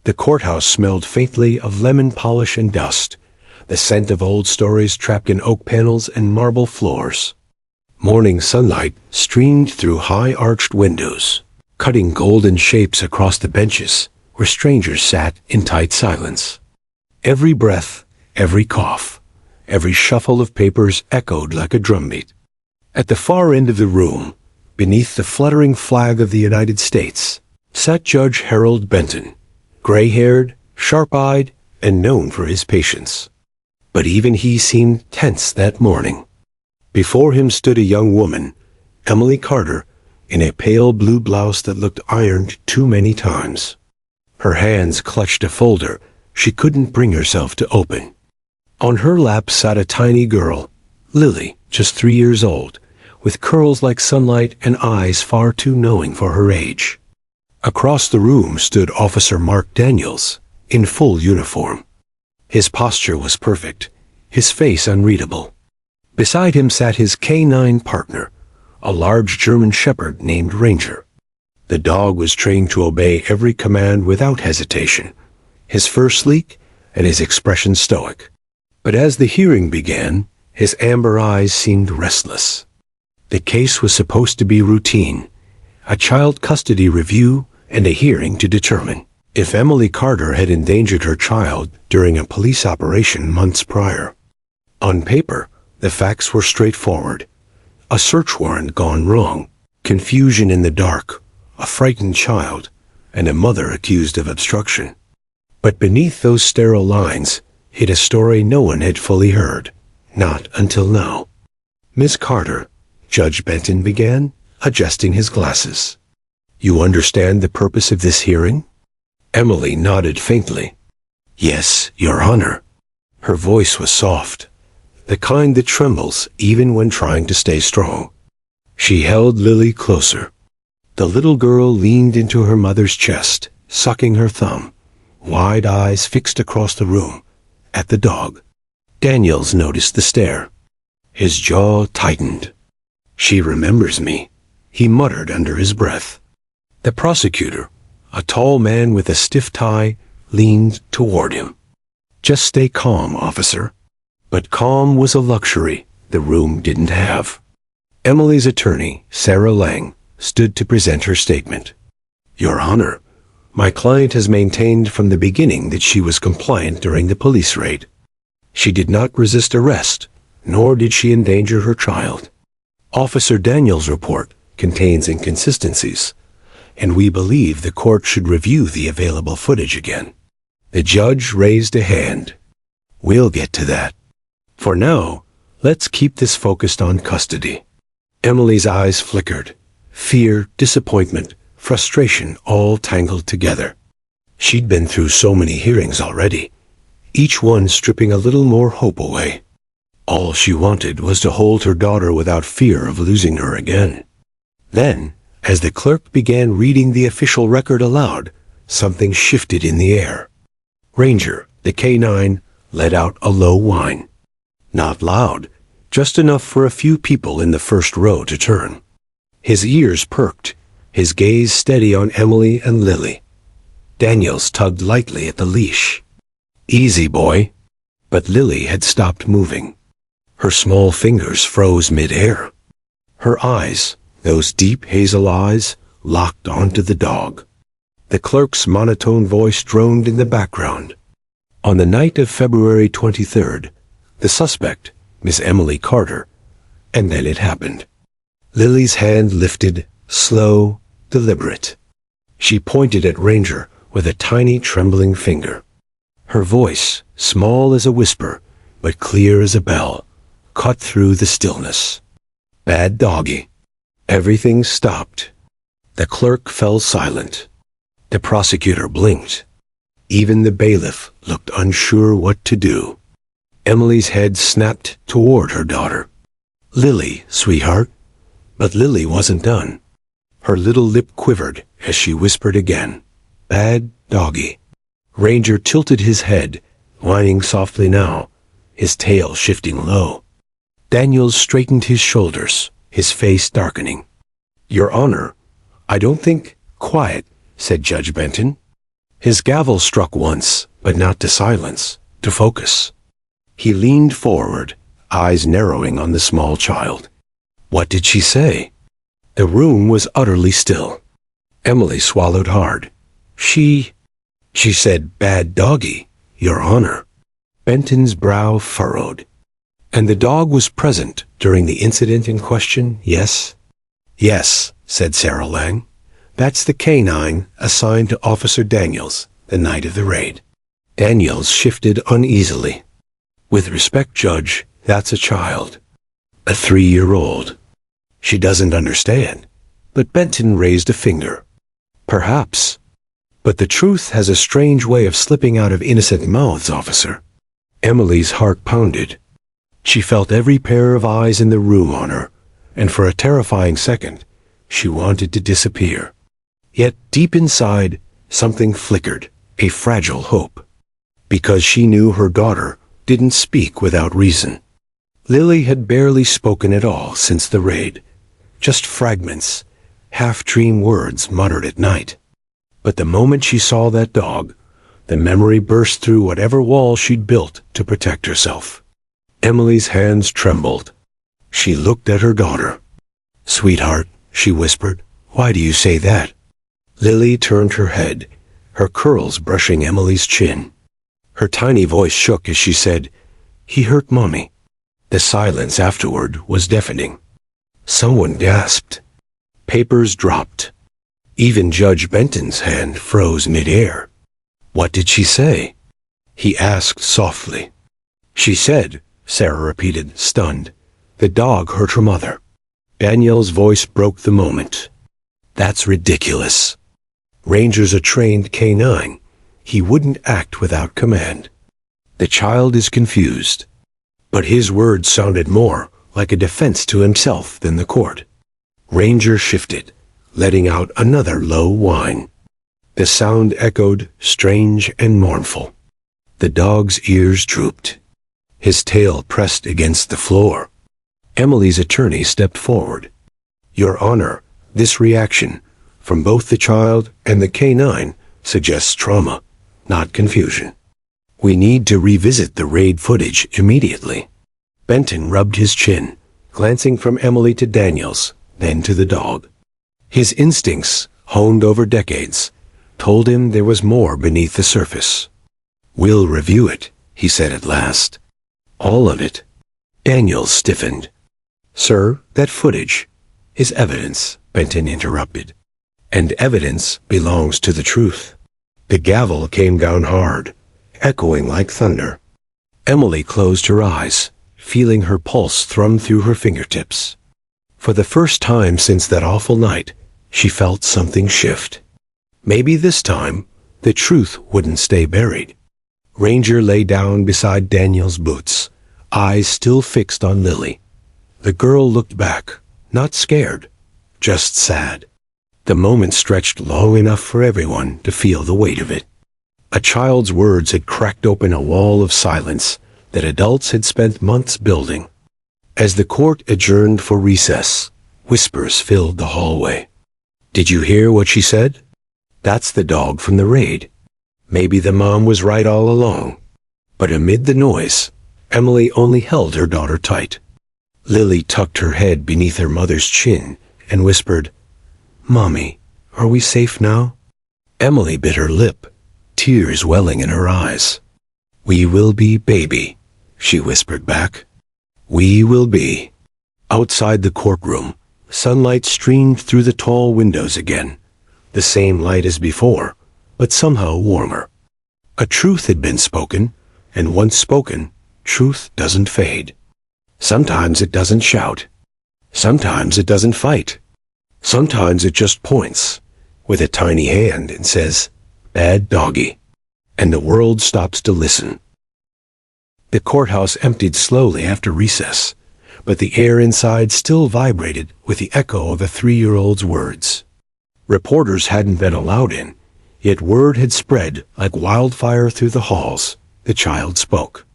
The courthouse smelled faintly of lemon polish and dust, the scent of old stories trapped in oak panels and marble floors. Morning sunlight streamed through high-arched windows, cutting golden shapes across the benches where strangers sat in tight silence. Every breath, every cough, every shuffle of papers echoed like a drumbeat. At the far end of the room, beneath the fluttering flag of the United States, sat Judge Harold Benton, gray-haired, sharp-eyed, and known for his patience. But even he seemed tense that morning. Before him stood a young woman, Emily Carter, in a pale blue blouse that looked ironed too many times. Her hands clutched a folder she couldn't bring herself to open. On her lap sat a tiny girl, Lily, just 3 years old, with curls like sunlight and eyes far too knowing for her age. Across the room stood Officer Mark Daniels, in full uniform. His posture was perfect, his face unreadable. Beside him sat his canine partner, a large German shepherd named Ranger. The dog was trained to obey every command without hesitation, his fur sleek and his expression stoic. But as the hearing began, his amber eyes seemed restless. The case was supposed to be routine, a child custody review and a hearing to determine if Emily Carter had endangered her child during a police operation months prior. On paper, the facts were straightforward. A search warrant gone wrong, confusion in the dark, a frightened child, and a mother accused of obstruction. But beneath those sterile lines hid a story no one had fully heard, not until now. "Miss Carter," Judge Benton began, adjusting his glasses. "You understand the purpose of this hearing?" Emily nodded faintly. "Yes, Your Honor." Her voice was soft, the kind that trembles even when trying to stay strong. She held Lily closer. The little girl leaned into her mother's chest, sucking her thumb, wide eyes fixed across the room, at the dog. Daniels noticed the stare. His jaw tightened. "She remembers me," he muttered under his breath. The prosecutor, a tall man with a stiff tie, leaned toward him. "Just stay calm, officer." But calm was a luxury the room didn't have. Emily's attorney, Sarah Lang, stood to present her statement. "Your Honor, my client has maintained from the beginning that she was compliant during the police raid. She did not resist arrest, nor did she endanger her child. Officer Daniels' report contains inconsistencies, and we believe the court should review the available footage again." The judge raised a hand. "We'll get to that. For now, let's keep this focused on custody." Emily's eyes flickered. Fear, disappointment, frustration all tangled together. She'd been through so many hearings already, each one stripping a little more hope away. All she wanted was to hold her daughter without fear of losing her again. Then, as the clerk began reading the official record aloud, something shifted in the air. Ranger, the canine, let out a low whine. Not loud, just enough for a few people in the first row to turn. His ears perked, his gaze steady on Emily and Lily. Daniels tugged lightly at the leash. "Easy, boy." But Lily had stopped moving. Her small fingers froze mid-air. Her eyes, those deep hazel eyes, locked onto the dog. The clerk's monotone voice droned in the background. On the night of February 23rd, the suspect, Miss Emily Carter, and then it happened. Lily's hand lifted, slow, deliberate. She pointed at Ranger with a tiny trembling finger. Her voice, small as a whisper, but clear as a bell, cut through the stillness. "Bad doggy." Everything stopped. The clerk fell silent. The prosecutor blinked. Even the bailiff looked unsure what to do. Emily's head snapped toward her daughter. "Lily, sweetheart." But Lily wasn't done. Her little lip quivered as she whispered again, "Bad doggy." Ranger tilted his head, whining softly now, his tail shifting low. Daniels straightened his shoulders, his face darkening. "Your Honor, I don't think—" "Quiet," said Judge Benton. His gavel struck once, but not to silence, to focus. He leaned forward, eyes narrowing on the small child. What did she say? The room was utterly still. Emily swallowed hard. She said, "Bad doggy, Your Honor." Benton's brow furrowed. And the dog was present during the incident in question, yes? Yes, said Sarah Lang. That's the canine assigned to Officer Daniels the night of the raid. Daniels shifted uneasily. With respect, Judge, that's a child. A 3-year-old. She doesn't understand. But Benton raised a finger. Perhaps. But the truth has a strange way of slipping out of innocent mouths, officer. Emily's heart pounded. She felt every pair of eyes in the room on her, and for a terrifying second, she wanted to disappear. Yet deep inside, something flickered, a fragile hope. Because she knew her daughter didn't speak without reason. Lily had barely spoken at all since the raid. Just fragments, half-dream words muttered at night. But the moment she saw that dog, the memory burst through whatever wall she'd built to protect herself. Emily's hands trembled. She looked at her daughter. "Sweetheart," she whispered, "why do you say that?" Lily turned her head, her curls brushing Emily's chin. Her tiny voice shook as she said, "He hurt Mommy." The silence afterward was deafening. Someone gasped. Papers dropped. Even Judge Benton's hand froze mid-air. "What did she say?" he asked softly. "She said," Sarah repeated, stunned, "the dog hurt her mother." Daniel's voice broke the moment. "That's ridiculous. Ranger's a trained canine. He wouldn't act without command. The child is confused." But his words sounded more like a defense to himself than the court. Ranger shifted, letting out another low whine. The sound echoed, strange and mournful. The dog's ears drooped. His tail pressed against the floor. Emily's attorney stepped forward. "Your Honor, this reaction, from both the child and the canine, suggests trauma, not confusion. We need to revisit the raid footage immediately." Benton rubbed his chin, glancing from Emily to Daniels, then to the dog. His instincts, honed over decades, told him there was more beneath the surface. "We'll review it," he said at last. "All of it." Daniels stiffened. "Sir, that footage is evidence," Benton interrupted. "And evidence belongs to the truth." The gavel came down hard, echoing like thunder. Emily closed her eyes, feeling her pulse thrum through her fingertips. For the first time since that awful night, she felt something shift. Maybe this time, the truth wouldn't stay buried. Ranger lay down beside Daniel's boots, eyes still fixed on Lily. The girl looked back, not scared, just sad. The moment stretched long enough for everyone to feel the weight of it. A child's words had cracked open a wall of silence that adults had spent months building. As the court adjourned for recess, whispers filled the hallway. "Did you hear what she said? That's the dog from the raid. Maybe the mom was right all along." But amid the noise, Emily only held her daughter tight. Lily tucked her head beneath her mother's chin and whispered, "Mommy, are we safe now?" Emily bit her lip, tears welling in her eyes. "We will be, baby," she whispered back. "We will be." Outside the courtroom, sunlight streamed through the tall windows again, the same light as before, but somehow warmer. A truth had been spoken, and once spoken, truth doesn't fade. Sometimes it doesn't shout. Sometimes it doesn't fight. Sometimes it just points, with a tiny hand, and says, "Bad doggy," and the world stops to listen. The courthouse emptied slowly after recess, but the air inside still vibrated with the echo of a 3-year-old's words. Reporters hadn't been allowed in, yet word had spread like wildfire through the halls. The child spoke.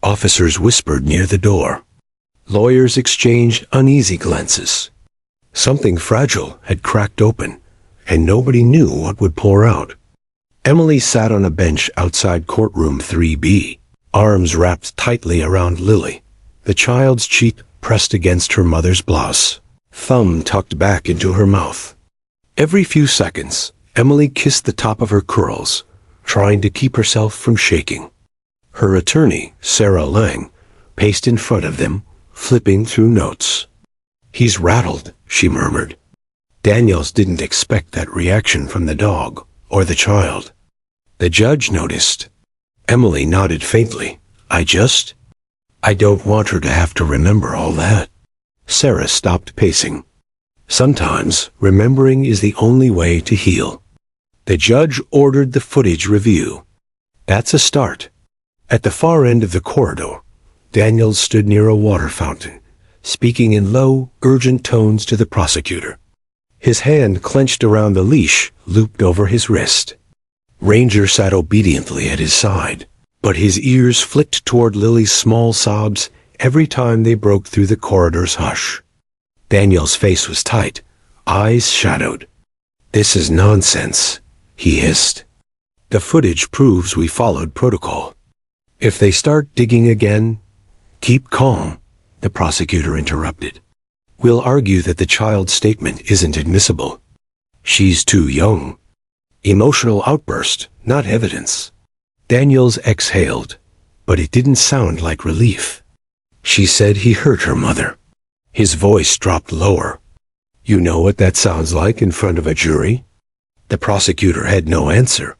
Officers whispered near the door. Lawyers exchanged uneasy glances. Something fragile had cracked open, and nobody knew what would pour out. Emily sat on a bench outside courtroom 3B, arms wrapped tightly around Lily, the child's cheek pressed against her mother's blouse, thumb tucked back into her mouth. Every few seconds, Emily kissed the top of her curls, trying to keep herself from shaking. Her attorney, Sarah Lang, paced in front of them, flipping through notes. "He's rattled," she murmured. Daniels didn't expect that reaction from the dog or the child. The judge noticed. Emily nodded faintly. I don't want her to have to remember all that." Sarah stopped pacing. "Sometimes remembering is the only way to heal." The judge ordered the footage review. "That's a start." At the far end of the corridor, Daniels stood near a water fountain, speaking in low, urgent tones to the prosecutor. His hand clenched around the leash looped over his wrist. Ranger sat obediently at his side, but his ears flicked toward Lily's small sobs every time they broke through the corridor's hush. Daniel's face was tight, eyes shadowed. "This is nonsense," he hissed. "The footage proves we followed protocol. If they start digging again—" "Keep calm," the prosecutor interrupted. "We'll argue that the child's statement isn't admissible. She's too young." Emotional outburst, not evidence. Daniels exhaled, but it didn't sound like relief. "She said he hurt her mother." His voice dropped lower. "You know what that sounds like in front of a jury?" The prosecutor had no answer.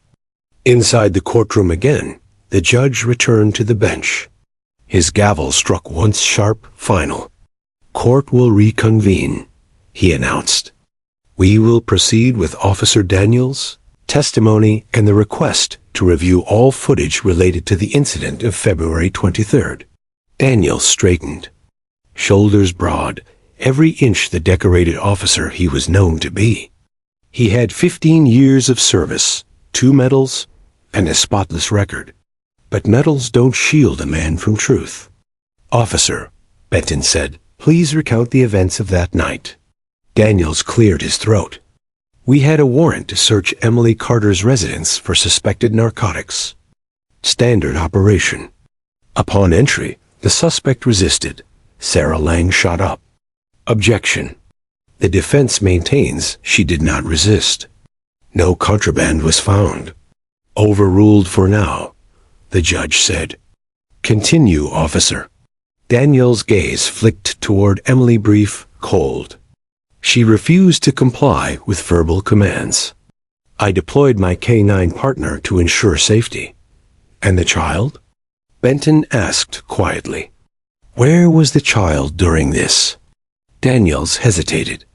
Inside the courtroom again, the judge returned to the bench. His gavel struck once sharp, final. "Court will reconvene," he announced. "We will proceed with Officer Daniels' testimony and the request to review all footage related to the incident of February 23rd. Daniels straightened, shoulders broad, every inch the decorated officer he was known to be. He had 15 years of service, 2 medals, and a spotless record. But medals don't shield a man from truth. "Officer," Benton said, "please recount the events of that night." Daniels cleared his throat. "We had a warrant to search Emily Carter's residence for suspected narcotics. Standard operation. Upon entry, the suspect resisted. Sarah Lang shot up. Objection. The defense maintains she did not resist. No contraband was found. Overruled for now," the judge said. "Continue, officer." Daniel's gaze flicked toward Emily, brief, cold. She refused to comply with verbal commands. "I deployed my K-9 partner to ensure safety." "And the child?" Benton asked quietly. "Where was the child during this?" Daniels hesitated.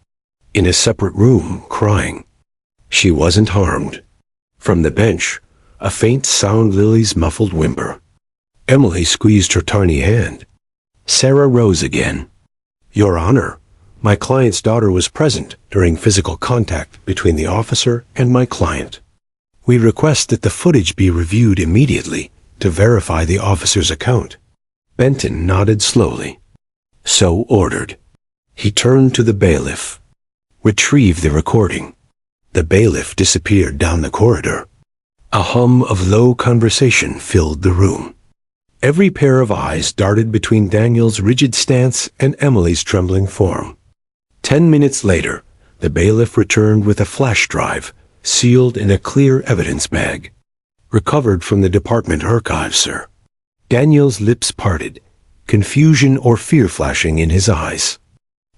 "In a separate room, crying. She wasn't harmed." From the bench, a faint sound Lily's muffled whimper. Emily squeezed her tiny hand. Sarah rose again. "Your Honor, my client's daughter was present during physical contact between the officer and my client. We request that the footage be reviewed immediately to verify the officer's account." Benton nodded slowly. "So ordered." He turned to the bailiff. "Retrieve the recording." The bailiff disappeared down the corridor. A hum of low conversation filled the room. Every pair of eyes darted between Daniel's rigid stance and Emily's trembling form. 10 minutes later, the bailiff returned with a flash drive, sealed in a clear evidence bag. "Recovered from the department archives, sir." Daniel's lips parted, confusion or fear flashing in his eyes.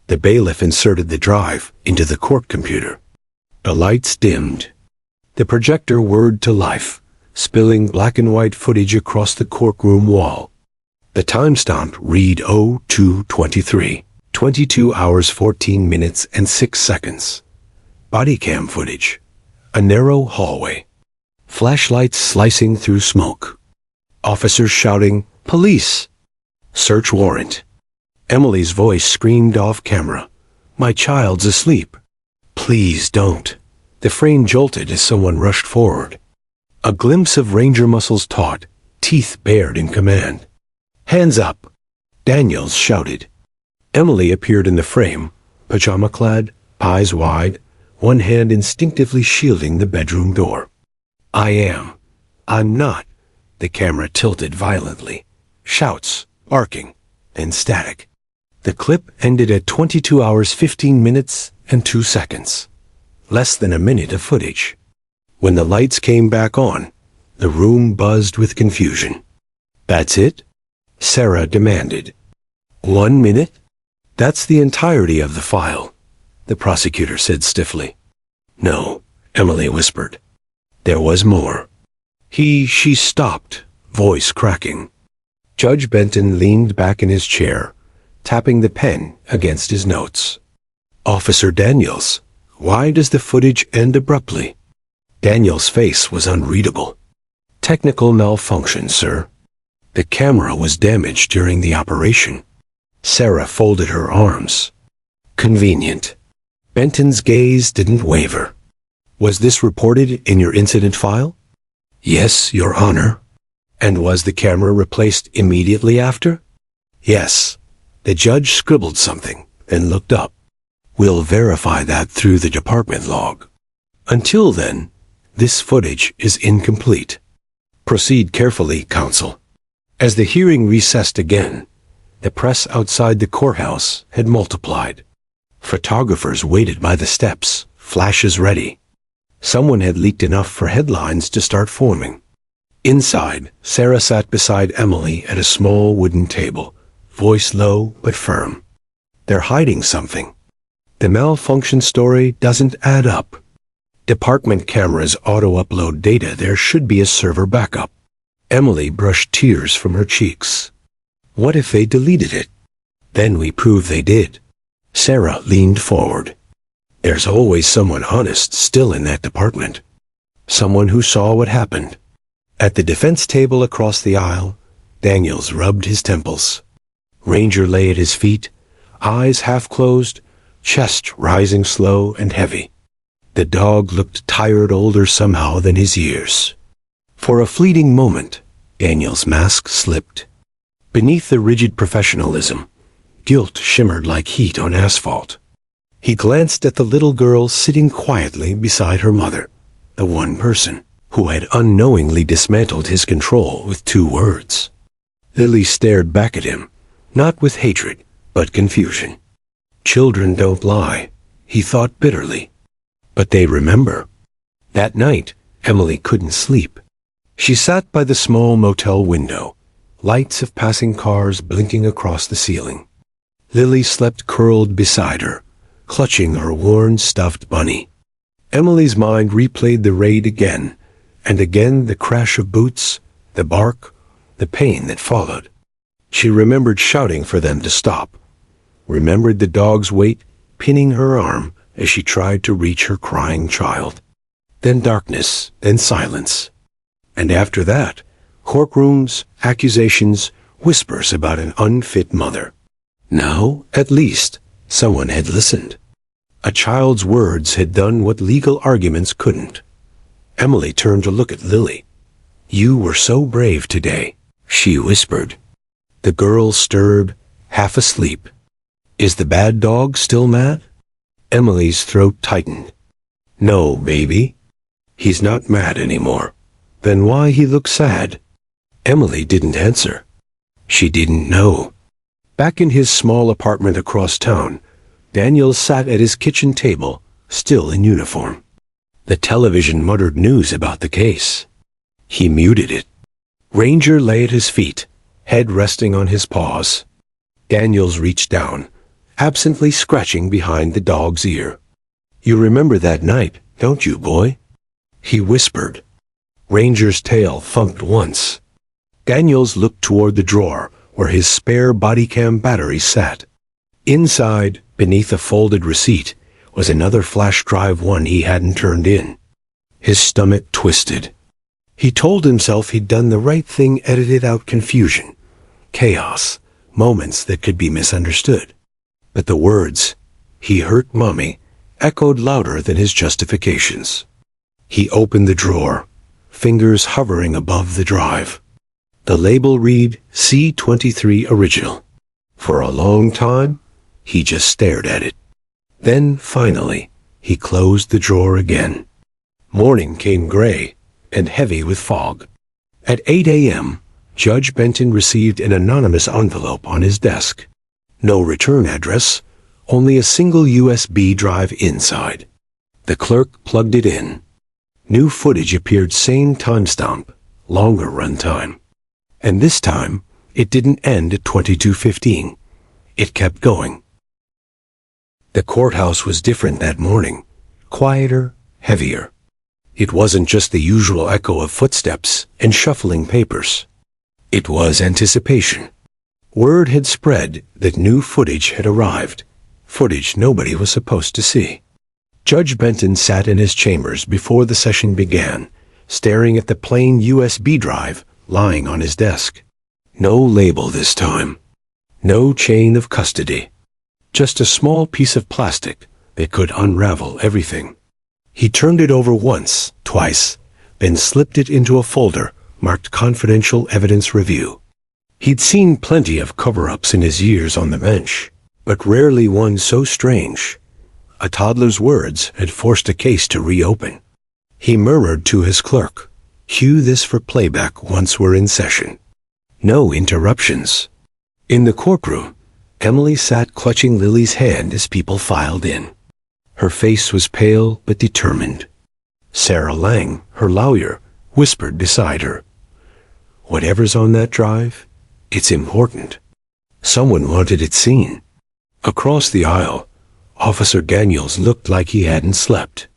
The bailiff inserted the drive into the court computer. The lights dimmed. The projector whirred to life, spilling black and white footage across the courtroom wall. The timestamp read 02:23, 22 hours 14 minutes and 6 seconds. Body cam footage. A narrow hallway. Flashlights slicing through smoke. Officers shouting, "Police!" Search warrant. Emily's voice screamed off camera. "My child's asleep." "Please don't." The frame jolted as someone rushed forward. A glimpse of Ranger muscles taut, teeth bared in command. "Hands up!" Daniels shouted. Emily appeared in the frame, pajama-clad, eyes wide, one hand instinctively shielding the bedroom door. I am. I'm not. The camera tilted violently. Shouts, arcing, and static. The clip ended at 22 hours 15 minutes and 2 seconds. Less than a minute of footage. When the lights came back on, the room buzzed with confusion. That's it? Sarah demanded. 1 minute? That's the entirety of the file, the prosecutor said stiffly. No, Emily whispered. There was more. She stopped, voice cracking. Judge Benton leaned back in his chair, tapping the pen against his notes. Officer Daniels, why does the footage end abruptly? Daniels' face was unreadable. Technical malfunction, sir. The camera was damaged during the operation. Sarah folded her arms. Convenient. Benton's gaze didn't waver. Was this reported in your incident file? Yes, Your Honor. And was the camera replaced immediately after? Yes. The judge scribbled something, then looked up. We'll verify that through the department log. Until then, this footage is incomplete. Proceed carefully, counsel. As the hearing recessed again, the press outside the courthouse had multiplied. Photographers waited by the steps, flashes ready. Someone had leaked enough for headlines to start forming. Inside, Sarah sat beside Emily at a small wooden table, voice low but firm. They're hiding something. The malfunction story doesn't add up. Department cameras auto-upload data. There should be a server backup. Emily brushed tears from her cheeks. What if they deleted it? Then we prove they did. Sarah leaned forward. There's always someone honest still in that department. Someone who saw what happened. At the defense table across the aisle, Daniels rubbed his temples. Ranger lay at his feet, eyes half closed, chest rising slow and heavy. The dog looked tired, older somehow than his years. For a fleeting moment, Daniels' mask slipped. Beneath the rigid professionalism, guilt shimmered like heat on asphalt. He glanced at the little girl sitting quietly beside her mother, the one person who had unknowingly dismantled his control with 2 words. Lily stared back at him, not with hatred, but confusion. Children don't lie, he thought bitterly. But they remember. That night, Emily couldn't sleep. She sat by the small motel window, lights of passing cars blinking across the ceiling. Lily slept curled beside her, clutching her worn stuffed bunny. Emily's mind replayed the raid again, and again the crash of boots, the bark, the pain that followed. She remembered shouting for them to stop, remembered the dog's weight pinning her arm as she tried to reach her crying child. Then darkness, then silence. And after that, courtrooms, accusations, whispers about an unfit mother. Now, at least, someone had listened. A child's words had done what legal arguments couldn't. Emily turned to look at Lily. You were so brave today, she whispered. The girl stirred, half asleep. Is the bad dog still mad? Emily's throat tightened. No, baby. He's not mad anymore. Then why he look sad? Emily didn't answer. She didn't know. Back in his small apartment across town, Daniel sat at his kitchen table, still in uniform. The television muttered news about the case. He muted it. Ranger lay at his feet, head resting on his paws. Daniels reached down, absently scratching behind the dog's ear. You remember that night, don't you, boy? He whispered. Ranger's tail thumped once. Daniels looked toward the drawer where his spare bodycam battery sat. Inside, beneath a folded receipt, was another flash drive, one he hadn't turned in. His stomach twisted. He told himself he'd done the right thing, edited out confusion, chaos, moments that could be misunderstood. But the words, "He hurt Mommy," echoed louder than his justifications. He opened the drawer, fingers hovering above the drive. The label read C23 Original. For a long time, he just stared at it. Then, finally, he closed the drawer again. Morning came gray, and heavy with fog. At 8 a.m., Judge Benton received an anonymous envelope on his desk. No return address, only a single USB drive inside. The clerk plugged it in. New footage appeared, same timestamp, longer runtime. And this time, it didn't end at 22:15. It kept going. The courthouse was different that morning, quieter, heavier. It wasn't just the usual echo of footsteps and shuffling papers. It was anticipation. Word had spread that new footage had arrived, footage nobody was supposed to see. Judge Benton sat in his chambers before the session began, staring at the plain USB drive lying on his desk. No label this time. No chain of custody. Just a small piece of plastic that could unravel everything. He turned it over once, twice, then slipped it into a folder marked Confidential Evidence Review. He'd seen plenty of cover-ups in his years on the bench, but rarely one so strange. A toddler's words had forced a case to reopen. He murmured to his clerk, "Cue this for playback once we're in session." No interruptions. In the courtroom, Emily sat clutching Lily's hand as people filed in. Her face was pale but determined. Sarah Lang, her lawyer, whispered beside her, "Whatever's on that drive, it's important. Someone wanted it seen." Across the aisle, Officer Daniels looked like he hadn't slept.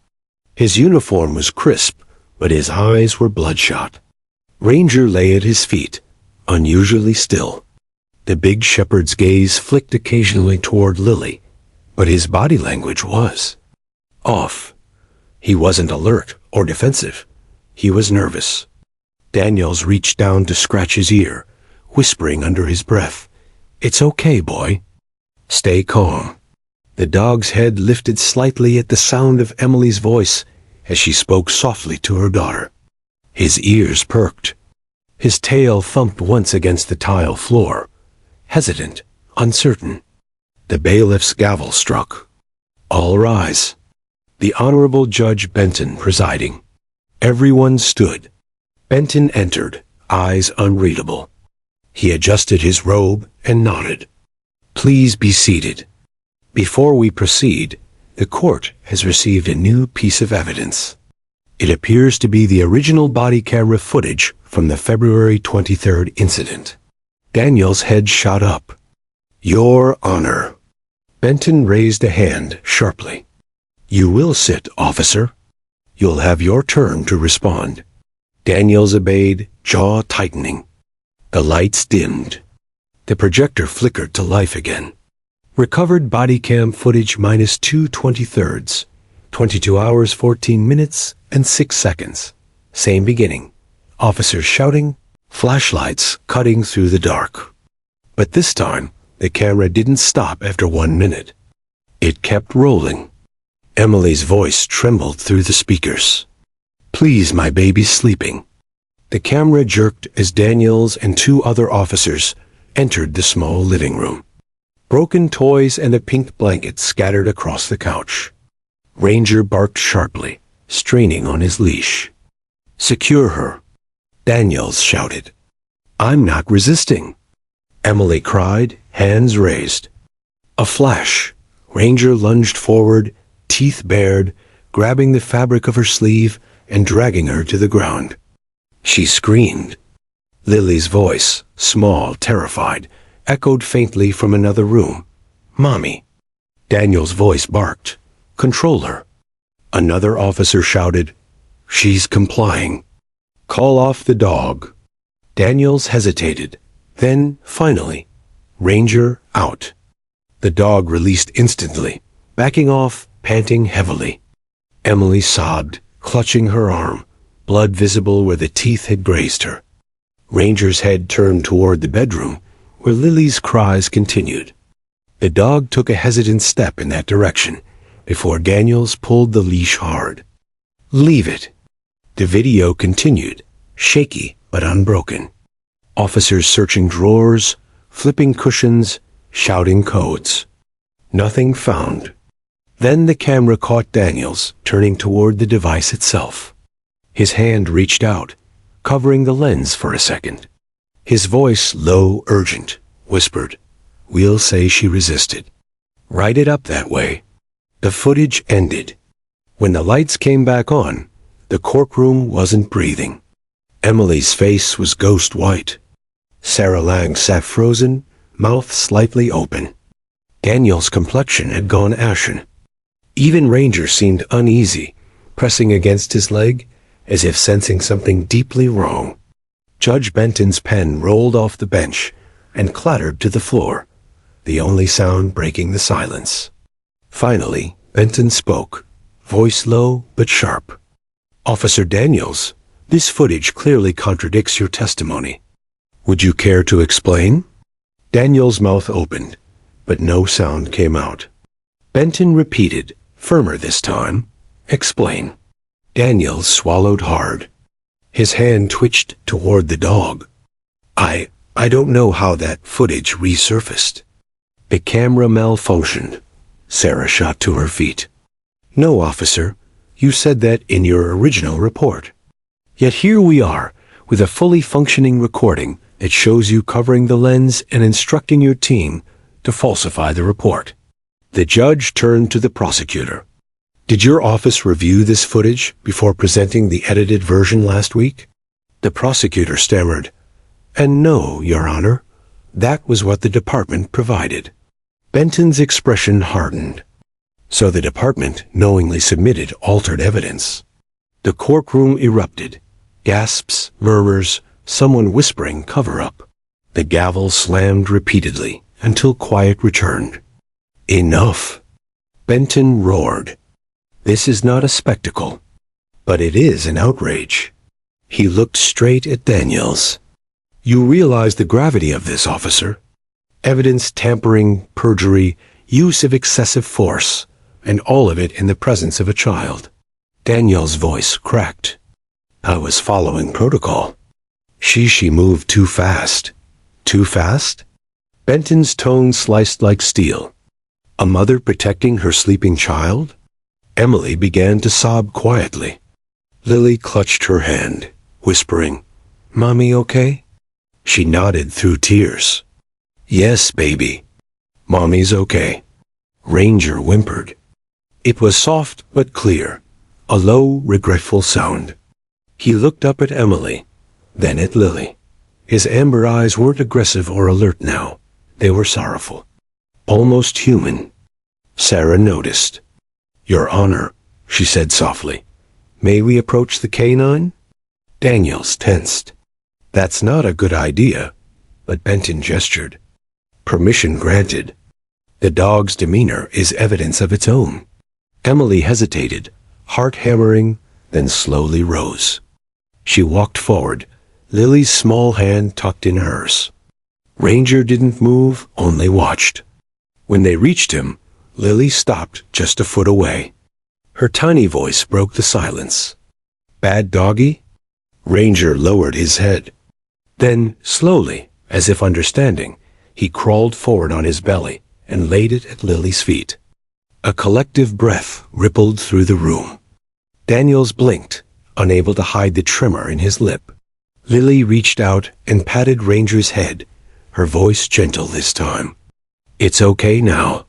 His uniform was crisp, but his eyes were bloodshot. Ranger lay at his feet, unusually still. The big shepherd's gaze flicked occasionally toward Lily, but his body language was off. He wasn't alert or defensive. He was nervous. Daniels reached down to scratch his ear, whispering under his breath, "It's okay, boy. Stay calm." The dog's head lifted slightly at the sound of Emily's voice as she spoke softly to her daughter. His ears perked. His tail thumped once against the tile floor, hesitant, uncertain. The bailiff's gavel struck. All rise. The Honorable Judge Benton presiding. Everyone stood. Benton entered, eyes unreadable. He adjusted his robe and nodded. "Please be seated. Before we proceed, the court has received a new piece of evidence. It appears to be the original body camera footage from the February 23rd incident." Daniel's head shot up. "Your Honor." Benton raised a hand sharply. "You will sit, officer. You'll have your turn to respond." Daniels obeyed, jaw tightening. The lights dimmed. The projector flickered to life again. Recovered body cam footage minus 2/23, 22 hours, 14 minutes, and 6 seconds. Same beginning. Officers shouting, flashlights cutting through the dark. But this time, the camera didn't stop after 1 minute. It kept rolling. Emily's voice trembled through the speakers. "Please, my baby's sleeping." The camera jerked as Daniels and 2 other officers entered the small living room. Broken toys and a pink blanket scattered across the couch. Ranger barked sharply, straining on his leash. "Secure her," Daniels shouted. "I'm not resisting," Emily cried, hands raised. A flash. Ranger lunged forward, teeth bared, grabbing the fabric of her sleeve and dragging her to the ground. She screamed. Lily's voice, small, terrified, echoed faintly from another room. "Mommy." Daniel's voice barked. "Control her." Another officer shouted, "She's complying." "Call off the dog." Daniels hesitated. Then, finally, "Ranger, out." The dog released instantly, backing off, panting heavily. Emily sobbed, clutching her arm, blood visible where the teeth had grazed her. Ranger's head turned toward the bedroom, where Lily's cries continued. The dog took a hesitant step in that direction before Daniels pulled the leash hard. "Leave it." The video continued, shaky but unbroken. Officers searching drawers, flipping cushions, shouting codes. Nothing found. Then the camera caught Daniels turning toward the device itself. His hand reached out, covering the lens for a second. His voice, low, urgent, whispered, "We'll say she resisted. Write it up that way." The footage ended. When the lights came back on, the courtroom wasn't breathing. Emily's face was ghost white. Sarah Lang sat frozen, mouth slightly open. Daniel's complexion had gone ashen. Even Ranger seemed uneasy, pressing against his leg, as if sensing something deeply wrong. Judge Benton's pen rolled off the bench and clattered to the floor, the only sound breaking the silence. Finally, Benton spoke, voice low but sharp. "Officer Daniels, this footage clearly contradicts your testimony. Would you care to explain?" Daniels' mouth opened, but no sound came out. Benton repeated, firmer this time, "Explain." Daniels swallowed hard. His hand twitched toward the dog. I don't know how that footage resurfaced. The camera malfunctioned. Sarah shot to her feet. "No, officer, you said that in your original report. Yet here we are, with a fully functioning recording that shows you covering the lens and instructing your team to falsify the report." The judge turned to the prosecutor. "Did your office review this footage before presenting the edited version last week?" The prosecutor stammered, "And no, Your Honor, that was what the department provided." Benton's expression hardened. So the department knowingly submitted altered evidence. The courtroom erupted. Gasps, murmurs, someone whispering cover-up. The gavel slammed repeatedly until quiet returned. "Enough!" Benton roared. "This is not a spectacle, but it is an outrage." He looked straight at Daniels. "You realize the gravity of this, officer? Evidence tampering, perjury, use of excessive force, and all of it in the presence of a child." Daniels' voice cracked. "I was following protocol. She moved too fast." "Too fast?" Benton's tone sliced like steel. "A mother protecting her sleeping child?" Emily began to sob quietly. Lily clutched her hand, whispering, "Mommy okay?" She nodded through tears. "Yes, baby. Mommy's okay." Ranger whimpered. It was soft but clear, a low, regretful sound. He looked up at Emily, then at Lily. His amber eyes weren't aggressive or alert now. They were sorrowful, almost human. Sarah noticed. "Your Honor," she said softly, "may we approach the canine?" Daniels tensed. "That's not a good idea," but Benton gestured. "Permission granted." The dog's demeanor is evidence of its own. Emily hesitated, heart hammering, then slowly rose. She walked forward, Lily's small hand tucked in hers. Ranger didn't move, only watched. When they reached him, Lily stopped just a foot away. Her tiny voice broke the silence. "Bad doggy?" Ranger lowered his head. Then, slowly, as if understanding, he crawled forward on his belly and laid it at Lily's feet. A collective breath rippled through the room. Daniels blinked, unable to hide the tremor in his lip. Lily reached out and patted Ranger's head, her voice gentle this time. "It's okay now."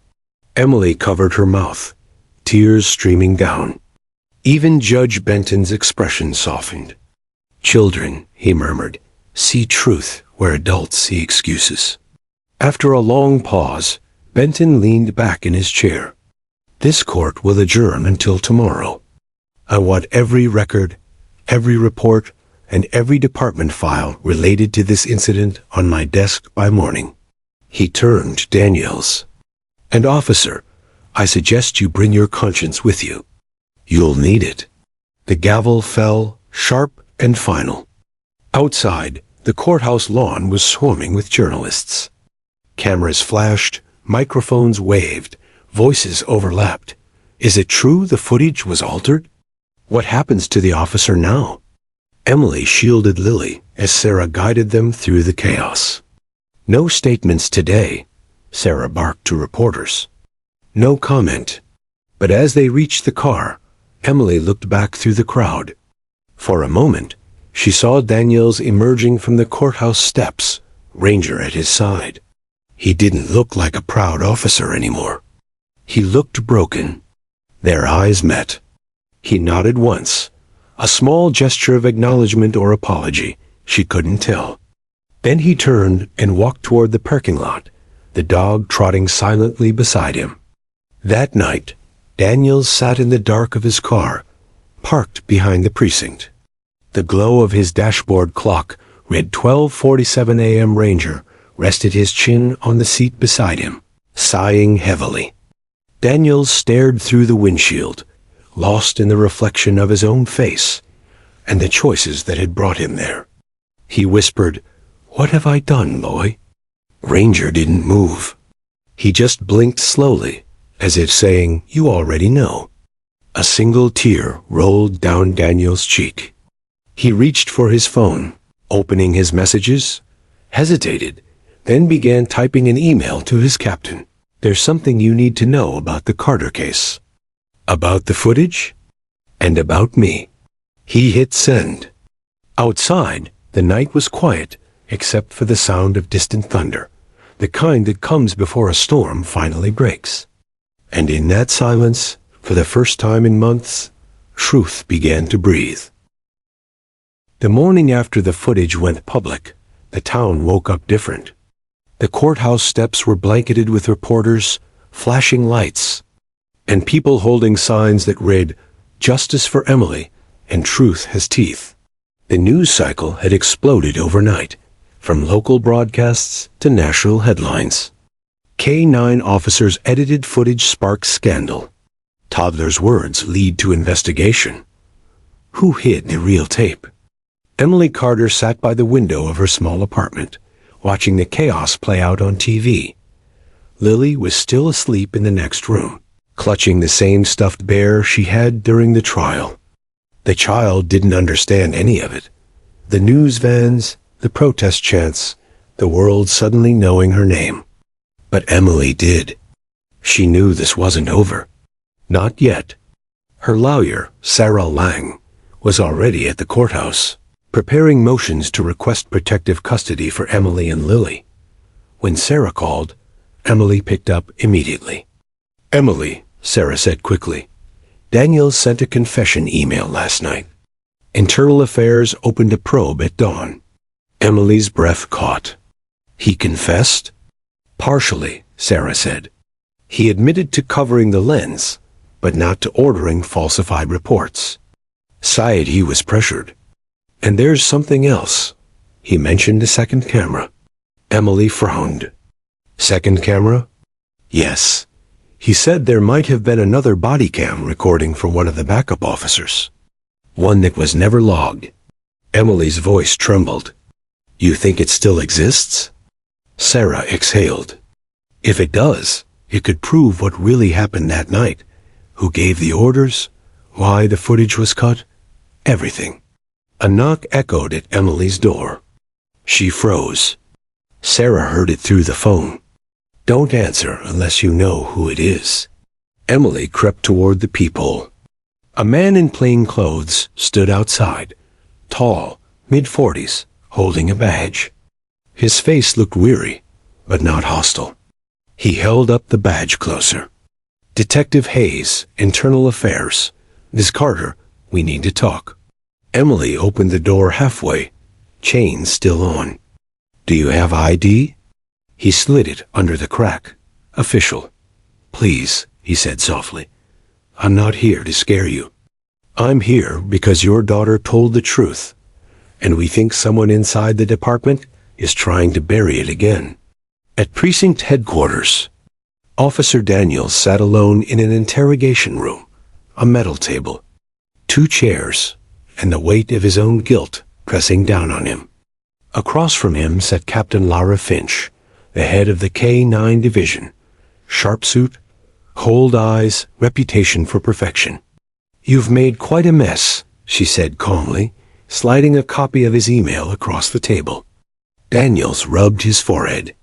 Emily covered her mouth, tears streaming down. Even Judge Benton's expression softened. "Children," he murmured, "see truth where adults see excuses." After a long pause, Benton leaned back in his chair. "This court will adjourn until tomorrow. I want every record, every report, and every department file related to this incident on my desk by morning." He turned to Daniels. "And officer, I suggest you bring your conscience with you. You'll need it." The gavel fell, sharp and final. Outside, the courthouse lawn was swarming with journalists. Cameras flashed, microphones waved, voices overlapped. Is it true the footage was altered? What happens to the officer now? Emily shielded Lily as Sarah guided them through the chaos. "No statements today," Sarah barked to reporters. No comment. But as they reached the car, Emily looked back through the crowd. For a moment, she saw Daniels emerging from the courthouse steps, Ranger at his side. He didn't look like a proud officer anymore. He looked broken. Their eyes met. He nodded once, a small gesture of acknowledgement or apology, she couldn't tell. Then he turned and walked toward the parking lot, the dog trotting silently beside him. That night, Daniels sat in the dark of his car, parked behind the precinct. The glow of his dashboard clock read 12:47 a.m. Ranger rested his chin on the seat beside him, sighing heavily. Daniels stared through the windshield, lost in the reflection of his own face and the choices that had brought him there. He whispered, "What have I done, Loy?" Ranger didn't move. He just blinked slowly, as if saying, "You already know." A single tear rolled down Daniel's cheek. He reached for his phone, opening his messages, hesitated, then began typing an email to his captain. "There's something you need to know about the Carter case. About the footage? And about me." He hit send. Outside, the night was quiet, except for the sound of distant thunder, the kind that comes before a storm finally breaks. And in that silence, for the first time in months, truth began to breathe. The morning after the footage went public, the town woke up different. The courthouse steps were blanketed with reporters, flashing lights, and people holding signs that read, "Justice for Emily," and "Truth has teeth." The news cycle had exploded overnight, from local broadcasts to national headlines. K-9 officers' edited footage sparks scandal. Toddler's words lead to investigation. Who hid the real tape? Emily Carter sat by the window of her small apartment, watching the chaos play out on TV. Lily was still asleep in the next room, clutching the same stuffed bear she had during the trial. The child didn't understand any of it. The news vans, the protest chants, the world suddenly knowing her name. But Emily did. She knew this wasn't over. Not yet. Her lawyer, Sarah Lang, was already at the courthouse, preparing motions to request protective custody for Emily and Lily. When Sarah called, Emily picked up immediately. "Emily," Sarah said quickly, "Daniels sent a confession email last night. Internal Affairs opened a probe at dawn." Emily's breath caught. "He confessed?" "Partially," Sarah said. "He admitted to covering the lens, but not to ordering falsified reports. Said he was pressured. And there's something else. He mentioned a second camera." Emily frowned. "Second camera?" "Yes. He said there might have been another body cam recording from one of the backup officers. One that was never logged." Emily's voice trembled. "You think it still exists?" Sarah exhaled. "If it does, it could prove what really happened that night. Who gave the orders? Why the footage was cut? Everything." A knock echoed at Emily's door. She froze. Sarah heard it through the phone. "Don't answer unless you know who it is." Emily crept toward the peephole. A man in plain clothes stood outside, tall, mid-40s, holding a badge. His face looked weary, but not hostile. He held up the badge closer. "Detective Hayes, Internal Affairs. Miss Carter, we need to talk." Emily opened the door halfway, chain still on. "Do you have ID?" He slid it under the crack. "Official." "Please," he said softly. "I'm not here to scare you. I'm here because your daughter told the truth, and we think someone inside the department is trying to bury it again." At precinct headquarters, Officer Daniels sat alone in an interrogation room, a metal table, 2 chairs, and the weight of his own guilt pressing down on him. Across from him sat Captain Lara Finch, the head of the K-9 division. Sharp suit, cold eyes, reputation for perfection. "You've made quite a mess," she said calmly, sliding a copy of his email across the table. Daniels rubbed his forehead.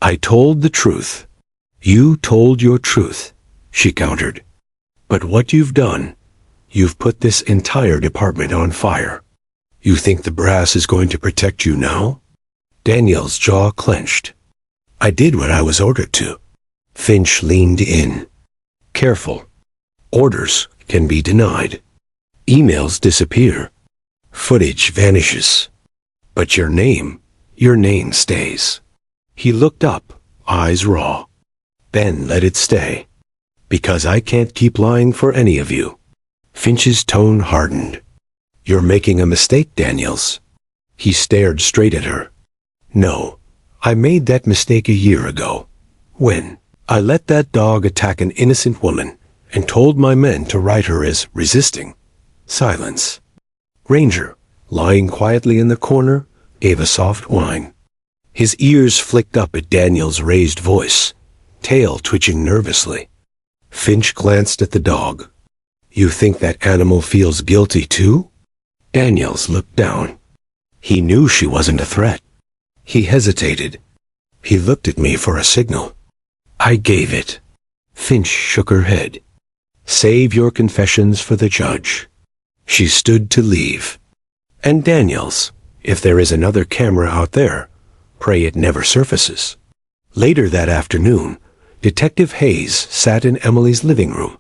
"I told the truth." "You told your truth," she countered. "But what you've done, You've put this entire department on fire. You think the brass is going to protect you now? Daniel's jaw clenched. I did what I was ordered to. Finch leaned in. Careful. Orders can be denied. Emails disappear. Footage vanishes. But your name stays. He looked up, eyes raw. Then let it stay. Because I can't keep lying for any of you. Finch's tone hardened. You're making a mistake, Daniels. He stared straight at her. No, I made that mistake a year ago. When I let that dog attack an innocent woman and told my men to write her as resisting. Silence. Ranger, lying quietly in the corner, gave a soft whine. His ears flicked up at Daniel's raised voice, tail twitching nervously. Finch glanced at the dog. You think that animal feels guilty too? Daniels looked down. He knew she wasn't a threat. He hesitated. He looked at me for a signal. I gave it. Finch shook her head. Save your confessions for the judge. She stood to leave. And Daniels, if there is another camera out there, pray it never surfaces. Later that afternoon, Detective Hayes sat in Emily's living room,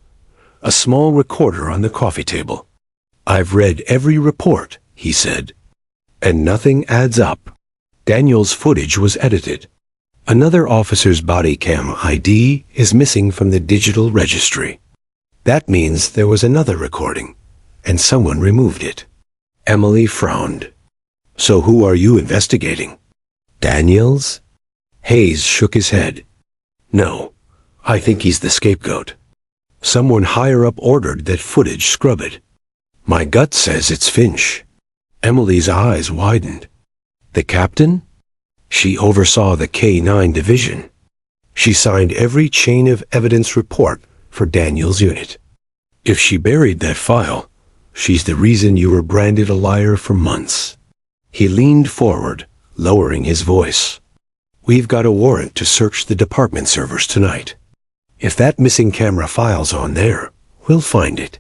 a small recorder on the coffee table. I've read every report, he said, and nothing adds up. Daniel's footage was edited. Another officer's body cam ID is missing from the digital registry. That means there was another recording, and someone removed it. Emily frowned. So who are you investigating? Daniels? Hayes shook his head. No, I think he's the scapegoat. Someone higher up ordered that footage scrub it. My gut says it's Finch. Emily's eyes widened. The captain? She oversaw the K-9 division. She signed every chain of evidence report for Daniel's unit. If she buried that file, she's the reason you were branded a liar for months. He leaned forward, lowering his voice. We've got a warrant to search the department servers tonight. If that missing camera file's on there, we'll find it.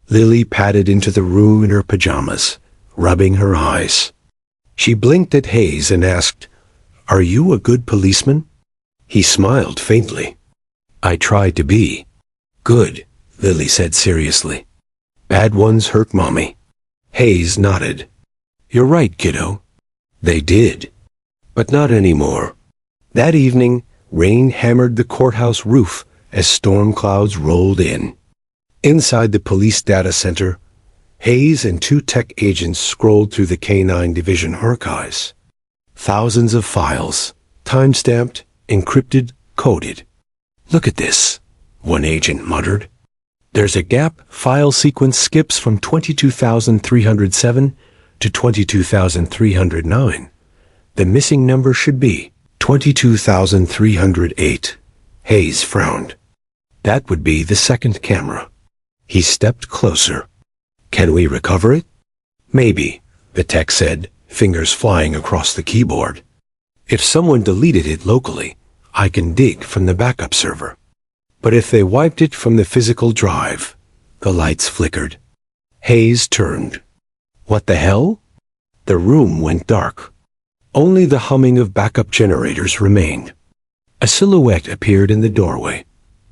Lily padded into the room in her pajamas, rubbing her eyes. She blinked at Hayes and asked, Are you a good policeman? He smiled faintly. I try to be. Good, Lily said seriously. Bad ones hurt Mommy. Hayes nodded. You're right, kiddo. They did. But not anymore. That evening, rain hammered the courthouse roof as storm clouds rolled in. Inside the police data center, Hayes and two tech agents scrolled through the K-9 division archives. Thousands of files, time-stamped, encrypted, coded. Look at this, one agent muttered. There's a gap. File sequence skips from 22,307 to 22,309. The missing number should be 22,308. Hayes frowned. That would be the second camera. He stepped closer. Can we recover it? Maybe, the tech said, fingers flying across the keyboard. If someone deleted it locally, I can dig from the backup server. But if they wiped it from the physical drive, the lights flickered. Hayes turned. What the hell? The room went dark. Only the humming of backup generators remained. A silhouette appeared in the doorway,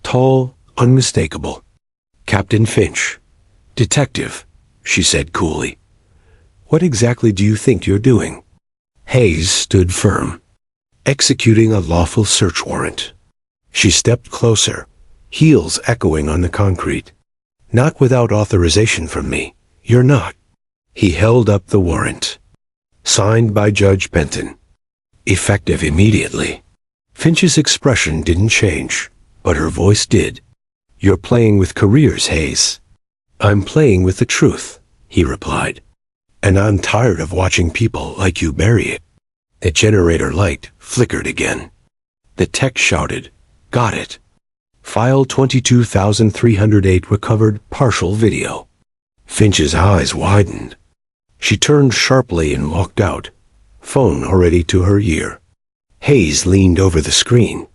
tall, unmistakable. Captain Finch. Detective, she said coolly. What exactly do you think you're doing? Hayes stood firm. Executing a lawful search warrant. She stepped closer, heels echoing on the concrete. Not without authorization from me. You're not. He held up the warrant. Signed by Judge Benton. Effective immediately. Finch's expression didn't change, but her voice did. You're playing with careers, Hayes. I'm playing with the truth, he replied. And I'm tired of watching people like you bury it. The generator light flickered again. The tech shouted, Got it. File 22,308 recovered partial video. Finch's eyes widened. She turned sharply and walked out, phone already to her ear. Hayes leaned over the screen.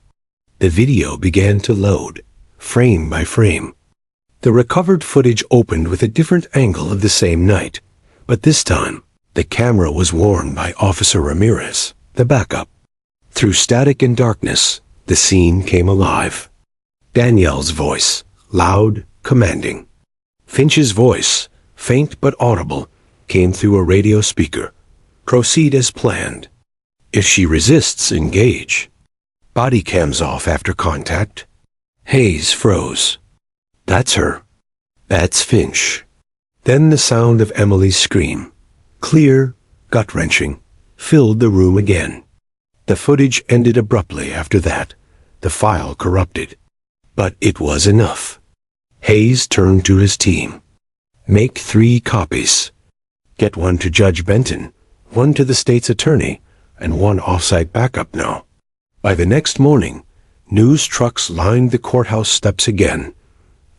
The video began to load, frame by frame. The recovered footage opened with a different angle of the same night, but this time, the camera was worn by Officer Ramirez, the backup. Through static and darkness, the scene came alive. Danielle's voice, loud, commanding. Finch's voice, faint but audible, came through a radio speaker. Proceed as planned. If she resists, engage. Body cams off after contact. Hayes froze. That's her. That's Finch. Then the sound of Emily's scream, clear, gut-wrenching, filled the room again. The footage ended abruptly after that, the file corrupted. But it was enough. Hayes turned to his team. Make 3 copies. Get one to Judge Benton, one to the state's attorney, and one off-site backup now. By the next morning, news trucks lined the courthouse steps again.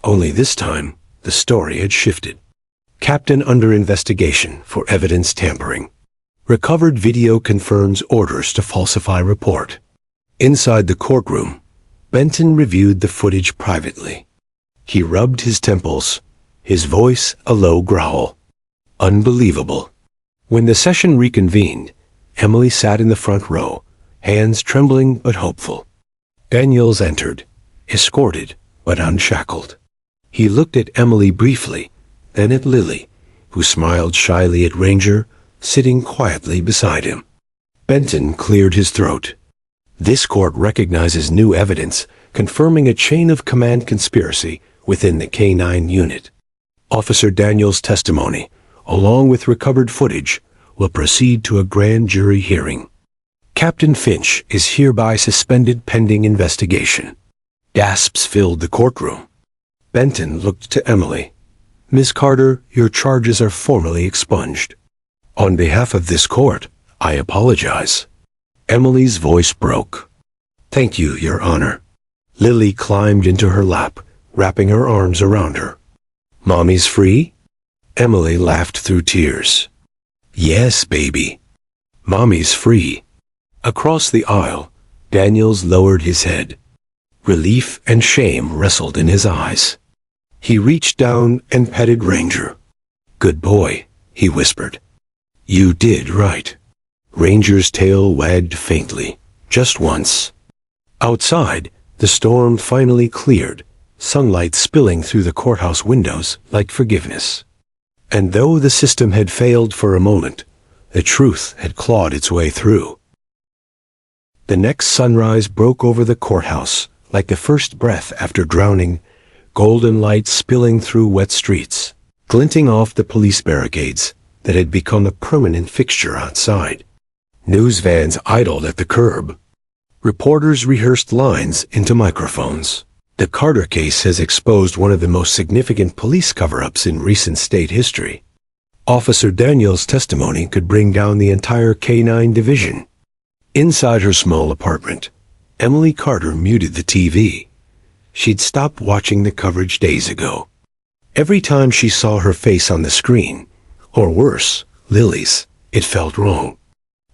Only this time, the story had shifted. Captain under investigation for evidence tampering. Recovered video confirms orders to falsify report. Inside the courtroom, Benton reviewed the footage privately. He rubbed his temples, his voice a low growl. Unbelievable. When the session reconvened, Emily sat in the front row, hands trembling but hopeful. Daniels entered, escorted but unshackled. He looked at Emily briefly, then at Lily, who smiled shyly at Ranger, sitting quietly beside him. Benton cleared his throat. This court recognizes new evidence confirming a chain of command conspiracy within the K-9 unit. Officer Daniels' testimony, along with recovered footage, will proceed to a grand jury hearing. Captain Finch is hereby suspended pending investigation. Gasps filled the courtroom. Benton looked to Emily. Miss Carter, your charges are formally expunged. On behalf of this court, I apologize. Emily's voice broke. Thank you, Your Honor. Lily climbed into her lap, wrapping her arms around her. Mommy's free? Emily laughed through tears. Yes, baby. Mommy's free. Across the aisle, Daniels lowered his head. Relief and shame wrestled in his eyes. He reached down and petted Ranger. Good boy, he whispered. You did right. Ranger's tail wagged faintly, just once. Outside, the storm finally cleared, sunlight spilling through the courthouse windows like forgiveness. And though the system had failed for a moment, the truth had clawed its way through. The next sunrise broke over the courthouse like the first breath after drowning, golden light spilling through wet streets, glinting off the police barricades that had become a permanent fixture outside. News vans idled at the curb. Reporters rehearsed lines into microphones. The Carter case has exposed one of the most significant police cover-ups in recent state history. Officer Daniels' testimony could bring down the entire K-9 division. Inside her small apartment, Emily Carter muted the TV. She'd stopped watching the coverage days ago. Every time she saw her face on the screen, or worse, Lily's, it felt wrong.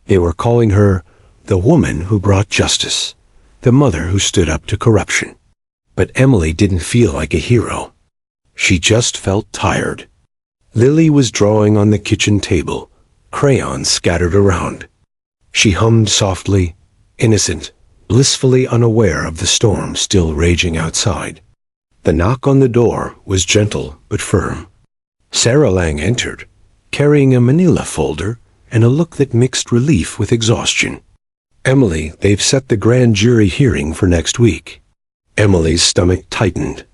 They were calling her the woman who brought justice, the mother who stood up to corruption. But Emily didn't feel like a hero. She just felt tired. Lily was drawing on the kitchen table, crayons scattered around. She hummed softly, innocent, blissfully unaware of the storm still raging outside. The knock on the door was gentle but firm. Sarah Lang entered, carrying a manila folder and a look that mixed relief with exhaustion. Emily, they've set the grand jury hearing for next week. Emily's stomach tightened.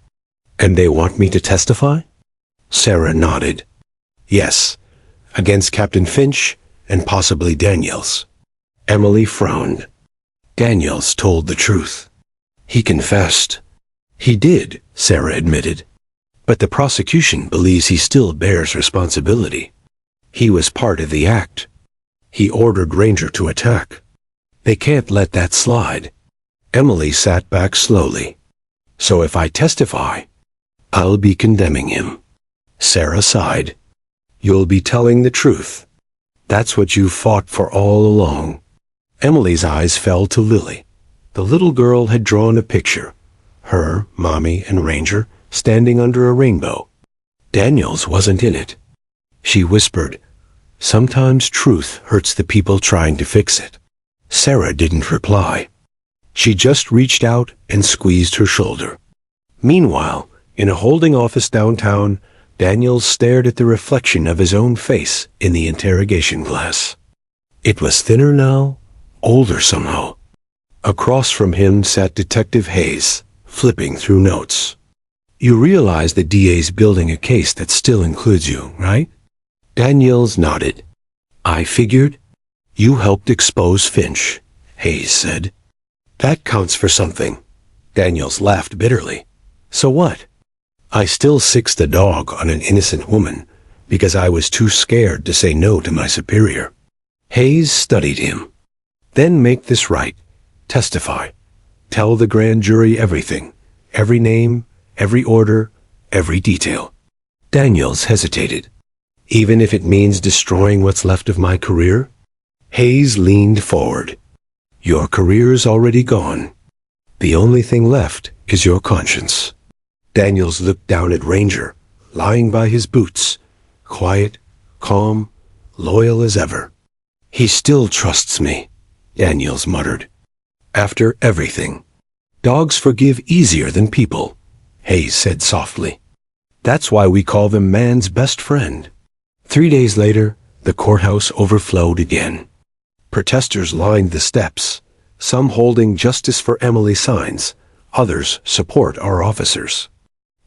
And they want me to testify? Sarah nodded. Yes, against Captain Finch and possibly Daniels. Emily frowned. Daniels told the truth. He confessed. He did, Sarah admitted. But the prosecution believes he still bears responsibility. He was part of the act. He ordered Ranger to attack. They can't let that slide. Emily sat back slowly. So if I testify, I'll be condemning him. Sarah sighed. You'll be telling the truth. That's what you fought for all along. Emily's eyes fell to Lily. The little girl had drawn a picture. Her, Mommy, and Ranger standing under a rainbow. Daniels wasn't in it. She whispered, "Sometimes truth hurts the people trying to fix it." Sarah didn't reply. She just reached out and squeezed her shoulder. Meanwhile, in a holding office downtown, Daniels stared at the reflection of his own face in the interrogation glass. It was thinner now, older somehow. Across from him sat Detective Hayes, flipping through notes. "You realize the DA's building a case that still includes you, right?" Daniels nodded. "I figured. You helped expose Finch," Hayes said. "That counts for something." Daniels laughed bitterly. "So what?" "I still sixed a dog on an innocent woman because I was too scared to say no to my superior." Hayes studied him. "Then make this right. Testify. Tell the grand jury everything. Every name, every order, every detail." Daniels hesitated. "Even if it means destroying what's left of my career?" Hayes leaned forward. "Your career's already gone. The only thing left is your conscience." Daniels looked down at Ranger, lying by his boots, quiet, calm, loyal as ever. "He still trusts me," Daniels muttered. "After everything." "Dogs forgive easier than people," Hayes said softly. "That's why we call them man's best friend." 3 days later, the courthouse overflowed again. Protesters lined the steps, some holding "Justice for Emily" signs, others "Support our officers."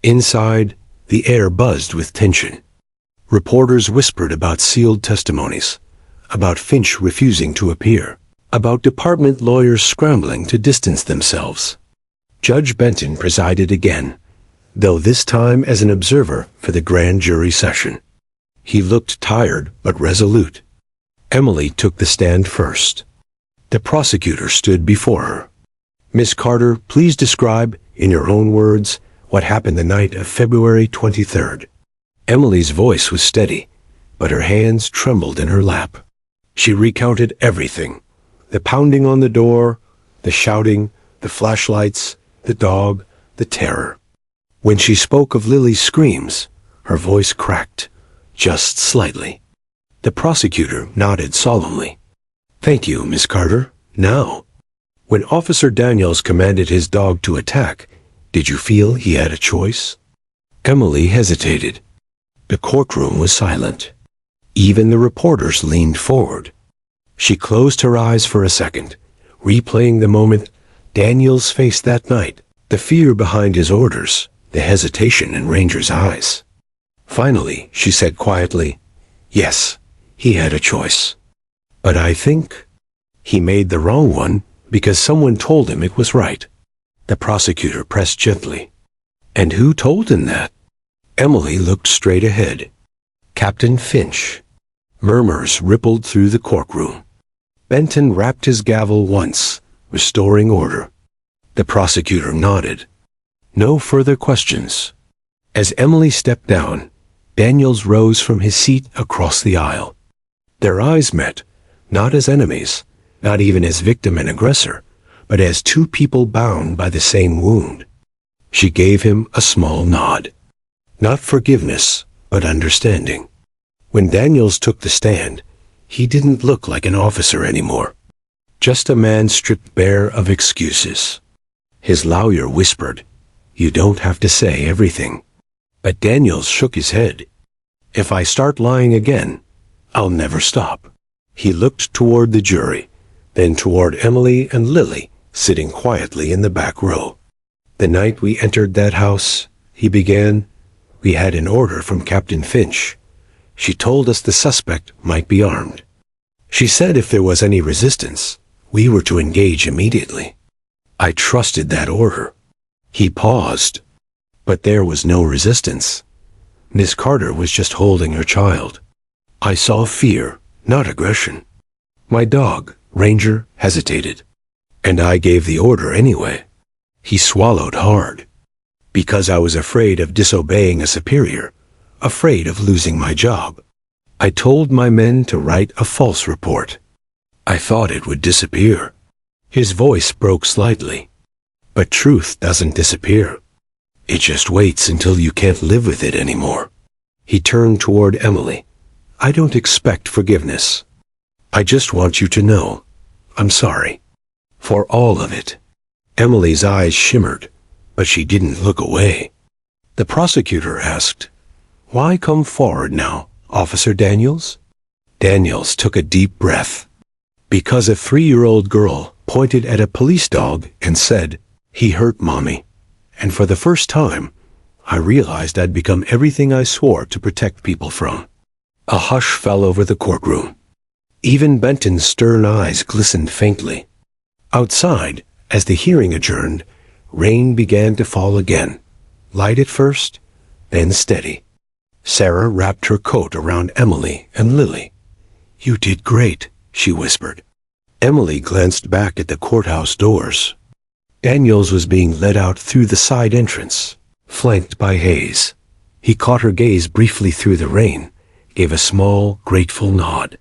Inside, the air buzzed with tension. Reporters whispered about sealed testimonies, about Finch refusing to appear, about department lawyers scrambling to distance themselves. Judge Benton presided again, though this time as an observer for the grand jury session. He looked tired but resolute. Emily took the stand first. The prosecutor stood before her. "Miss Carter, please describe, in your own words, what happened the night of February 23rd. Emily's voice was steady, but her hands trembled in her lap. She recounted everything: the pounding on the door, the shouting, the flashlights, the dog, the terror. When she spoke of Lily's screams, her voice cracked, just slightly. The prosecutor nodded solemnly. "Thank you, Miss Carter. Now, when Officer Daniels commanded his dog to attack, did you feel he had a choice?" Emily hesitated. The courtroom was silent. Even the reporters leaned forward. She closed her eyes for a second, replaying the moment Daniels faced that night, the fear behind his orders, the hesitation in Ranger's eyes. Finally, she said quietly, "Yes, he had a choice. But I think he made the wrong one because someone told him it was right." The prosecutor pressed gently. "And who told him that?" Emily looked straight ahead. "Captain Finch." Murmurs rippled through the courtroom. Benton rapped his gavel once, restoring order. The prosecutor nodded. No further questions. As Emily stepped down, Daniels rose from his seat across the aisle. Their eyes met, not as enemies, not even as victim and aggressor, but as two people bound by the same wound. She gave him a small nod. Not forgiveness, but understanding. When Daniels took the stand, he didn't look like an officer anymore. Just a man stripped bare of excuses. His lawyer whispered, "You don't have to say everything." But Daniels shook his head. "If I start lying again, I'll never stop." He looked toward the jury, then toward Emily and Lily, sitting quietly in the back row. "The night we entered that house," he began, "we had an order from Captain Finch. She told us the suspect might be armed. She said if there was any resistance, we were to engage immediately. I trusted that order." He paused. "But there was no resistance. Miss Carter was just holding her child. I saw fear, not aggression. My dog, Ranger, hesitated. And I gave the order anyway." He swallowed hard. "Because I was afraid of disobeying a superior, afraid of losing my job. I told my men to write a false report. I thought it would disappear." His voice broke slightly. "But truth doesn't disappear. It just waits until you can't live with it anymore. He turned toward Emily. I don't expect forgiveness. I just want you to know, I'm sorry. For all of it. Emily's eyes shimmered, but she didn't look away. The prosecutor asked, Why come forward now, Officer Daniels? Daniels took a deep breath. Because a 3-year-old girl pointed at a police dog and said, He hurt Mommy. And for the first time, I realized I'd become everything I swore to protect people from. A hush fell over the courtroom. Even Benton's stern eyes glistened faintly. Outside, as the hearing adjourned, rain began to fall again, light at first, then steady. Sarah wrapped her coat around Emily and Lily. You did great, she whispered. Emily glanced back at the courthouse doors. Daniels was being led out through the side entrance, flanked by Hayes. He caught her gaze briefly through the rain, gave a small, grateful nod.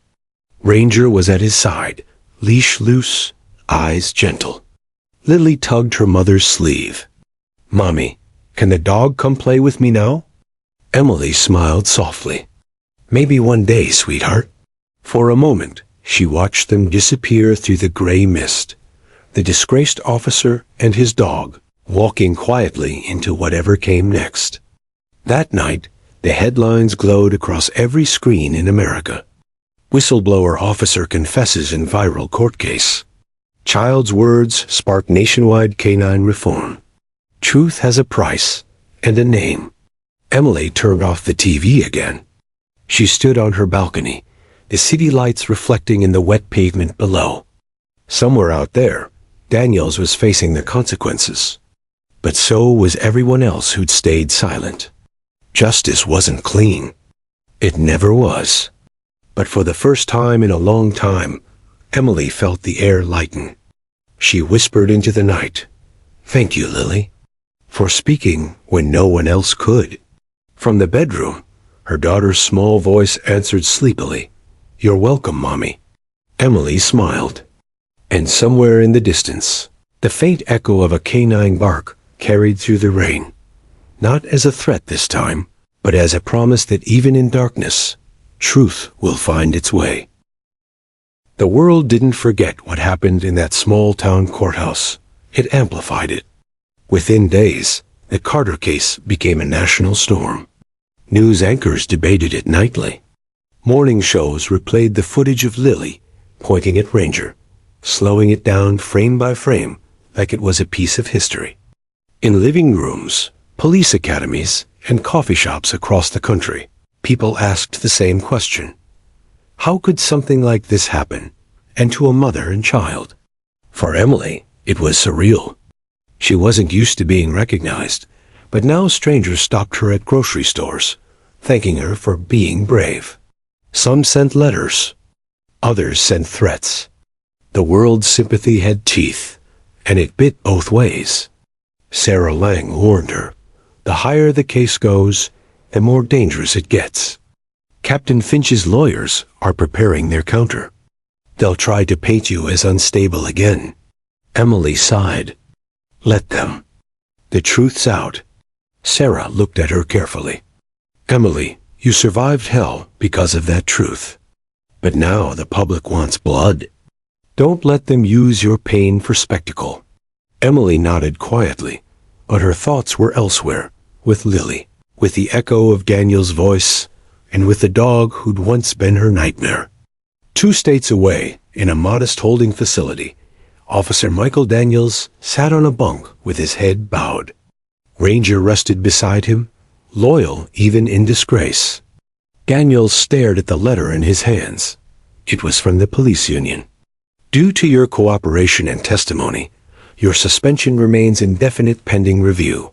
Ranger was at his side, leash loose, eyes gentle. Lily tugged her mother's sleeve. Mommy, can the dog come play with me now? Emily smiled softly. Maybe one day, sweetheart. For a moment, she watched them disappear through the gray mist, the disgraced officer and his dog walking quietly into whatever came next. That night, the headlines glowed across every screen in America. Whistleblower officer confesses in viral court case. Child's words spark nationwide canine reform. Truth has a price and a name. Emily turned off the TV again. She stood on her balcony, the city lights reflecting in the wet pavement below. Somewhere out there, Daniels was facing the consequences. But so was everyone else who'd stayed silent. Justice wasn't clean. It never was. But for the first time in a long time, Emily felt the air lighten. She whispered into the night, Thank you, Lily, for speaking when no one else could. From the bedroom, her daughter's small voice answered sleepily, You're welcome, Mommy. Emily smiled. And somewhere in the distance, the faint echo of a canine bark carried through the rain. Not as a threat this time, but as a promise that even in darkness, truth will find its way. The world didn't forget what happened in that small-town courthouse. It amplified it. Within days, the Carter case became a national storm. News anchors debated it nightly. Morning shows replayed the footage of Lily pointing at Ranger, slowing it down frame by frame like it was a piece of history. In living rooms, police academies, and coffee shops across the country, people asked the same question. How could something like this happen, and to a mother and child? For Emily, it was surreal. She wasn't used to being recognized, but now strangers stopped her at grocery stores, thanking her for being brave. Some sent letters. Others sent threats. The world's sympathy had teeth, and it bit both ways. Sarah Lang warned her, the higher the case goes, the more dangerous it gets. Captain Finch's lawyers are preparing their counter. They'll try to paint you as unstable again. Emily sighed. Let them. The truth's out. Sarah looked at her carefully. Emily, you survived hell because of that truth. But now the public wants blood. Don't let them use your pain for spectacle. Emily nodded quietly, but her thoughts were elsewhere, with Lily, with the echo of Daniel's voice, and with the dog who'd once been her nightmare. 2 states away, in a modest holding facility, Officer Michael Daniels sat on a bunk with his head bowed. Ranger rested beside him, loyal even in disgrace. Daniels stared at the letter in his hands. It was from the police union. Due to your cooperation and testimony, your suspension remains indefinite pending review.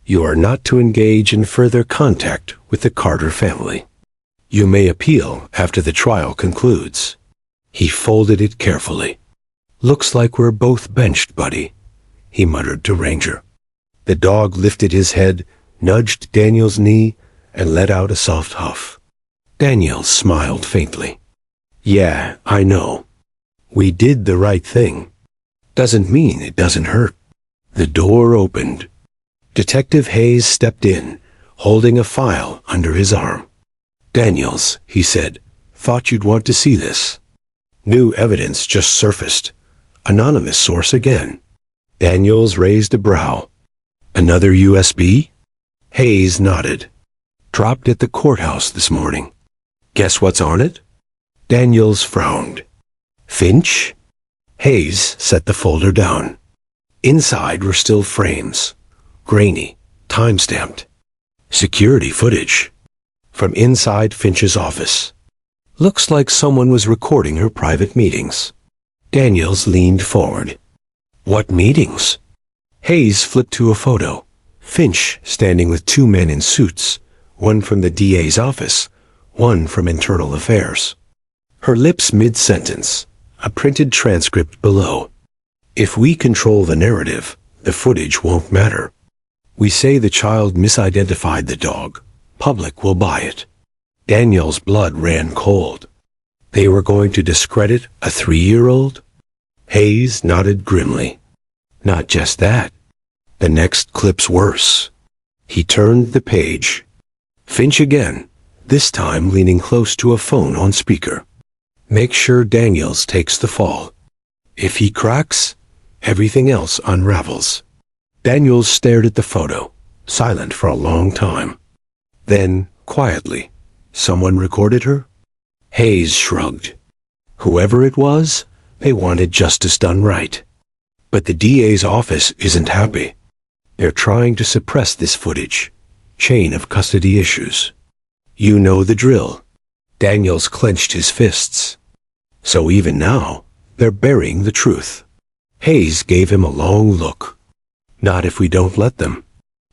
You are not to engage in further contact with the Carter family. You may appeal after the trial concludes. He folded it carefully. Looks like we're both benched, buddy, he muttered to Ranger. The dog lifted his head, nudged Daniel's knee, and let out a soft huff. Daniel smiled faintly. Yeah, I know. We did the right thing. Doesn't mean it doesn't hurt. The door opened. Detective Hayes stepped in, holding a file under his arm. "Daniels," he said, "thought you'd want to see this. New evidence just surfaced. Anonymous source again." Daniels raised a brow. "Another USB?" Hayes nodded. "Dropped at the courthouse this morning. Guess what's on it?" Daniels frowned. "Finch?" Hayes set the folder down. Inside were still frames. Grainy, time-stamped. Security footage. From inside Finch's office. "Looks like someone was recording her private meetings." Daniels leaned forward. "What meetings?" Hayes flipped to a photo. Finch standing with two men in suits, one from the DA's office, one from Internal Affairs. Her lips mid-sentence, a printed transcript below. "If we control the narrative, the footage won't matter. We say the child misidentified the dog. Public will buy it." Daniel's blood ran cold. They were going to discredit a 3-year-old? Hayes nodded grimly. "Not just that. The next clip's worse." He turned the page. Finch again, this time leaning close to a phone on speaker. "Make sure Daniels takes the fall. If he cracks, everything else unravels." Daniels stared at the photo, silent for a long time. Then, quietly, "Someone recorded her?" Hayes shrugged. "Whoever it was, they wanted justice done right. But the DA's office isn't happy. They're trying to suppress this footage. Chain of custody issues. You know the drill." Daniels clenched his fists. "So even now, they're burying the truth." Hayes gave him a long look. "Not if we don't let them."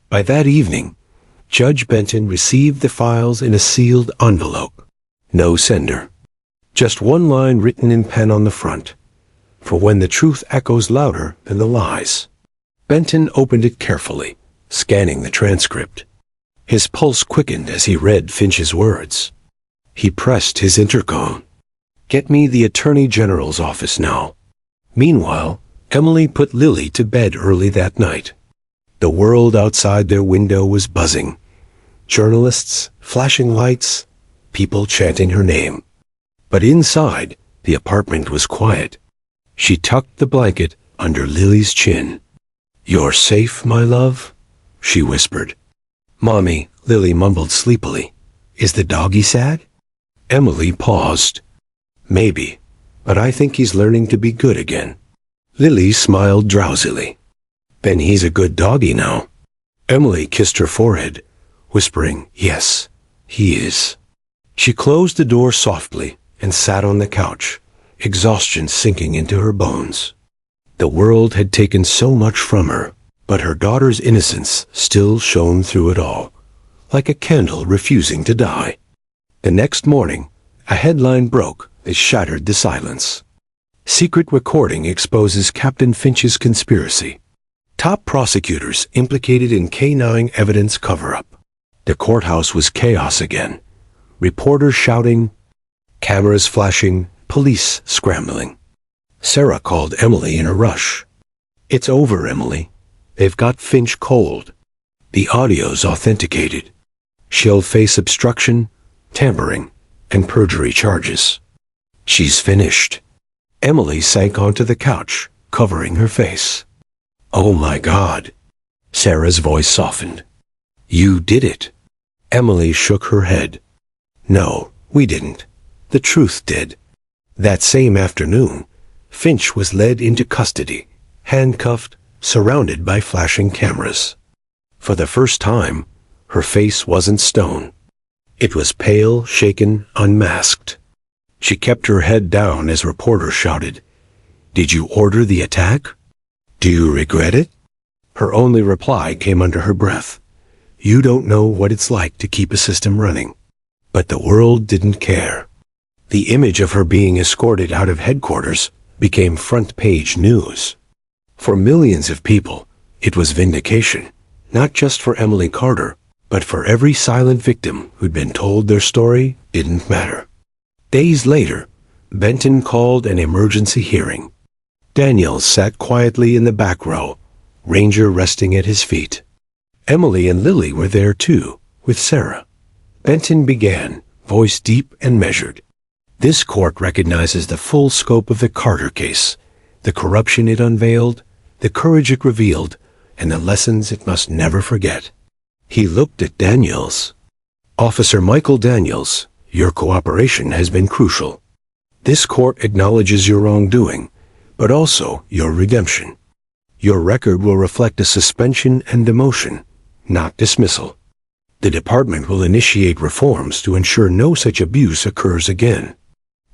By that evening, Judge Benton received the files in a sealed envelope. No sender. Just one line written in pen on the front. "For when the truth echoes louder than the lies." Benton opened it carefully, scanning the transcript. His pulse quickened as he read Finch's words. He pressed his intercom. "Get me the Attorney General's office now." Meanwhile, Emily put Lily to bed early that night. The world outside their window was buzzing. Journalists, flashing lights, people chanting her name. But inside, the apartment was quiet. She tucked the blanket under Lily's chin. "You're safe, my love?" she whispered. "Mommy," Lily mumbled sleepily. "Is the doggy sad?" Emily paused. "Maybe, but I think he's learning to be good again." Lily smiled drowsily. "Then he's a good doggy now." Emily kissed her forehead, whispering, "Yes, he is." She closed the door softly and sat on the couch, exhaustion sinking into her bones. The world had taken so much from her, but her daughter's innocence still shone through it all, like a candle refusing to die. The next morning, a headline broke that shattered the silence. Secret recording exposes Captain Finch's conspiracy. Top prosecutors implicated in K9 evidence cover-up. The courthouse was chaos again. Reporters shouting, cameras flashing, police scrambling. Sarah called Emily in a rush. "It's over, Emily. They've got Finch cold. The audio's authenticated. She'll face obstruction, tampering, and perjury charges. She's finished." Emily sank onto the couch, covering her face. "Oh my God." Sarah's voice softened. "You did it." Emily shook her head. "No, we didn't. The truth did." That same afternoon, Finch was led into custody, handcuffed, surrounded by flashing cameras. For the first time, her face wasn't stone. It was pale, shaken, unmasked. She kept her head down as reporters shouted, "Did you order the attack? Do you regret it?" Her only reply came under her breath. "You don't know what it's like to keep a system running." But the world didn't care. The image of her being escorted out of headquarters became front-page news. For millions of people, it was vindication, not just for Emily Carter, but for every silent victim who'd been told their story didn't matter. Days later, Benton called an emergency hearing. Daniels sat quietly in the back row, Ranger resting at his feet. Emily and Lily were there too, with Sarah. Benton began, voice deep and measured. This court recognizes the full scope of the Carter case, the corruption it unveiled, the courage it revealed, and the lessons it must never forget. He looked at Daniels. Officer Michael Daniels, your cooperation has been crucial. This court acknowledges your wrongdoing, but also your redemption. Your record will reflect a suspension and demotion, not dismissal. The department will initiate reforms to ensure no such abuse occurs again.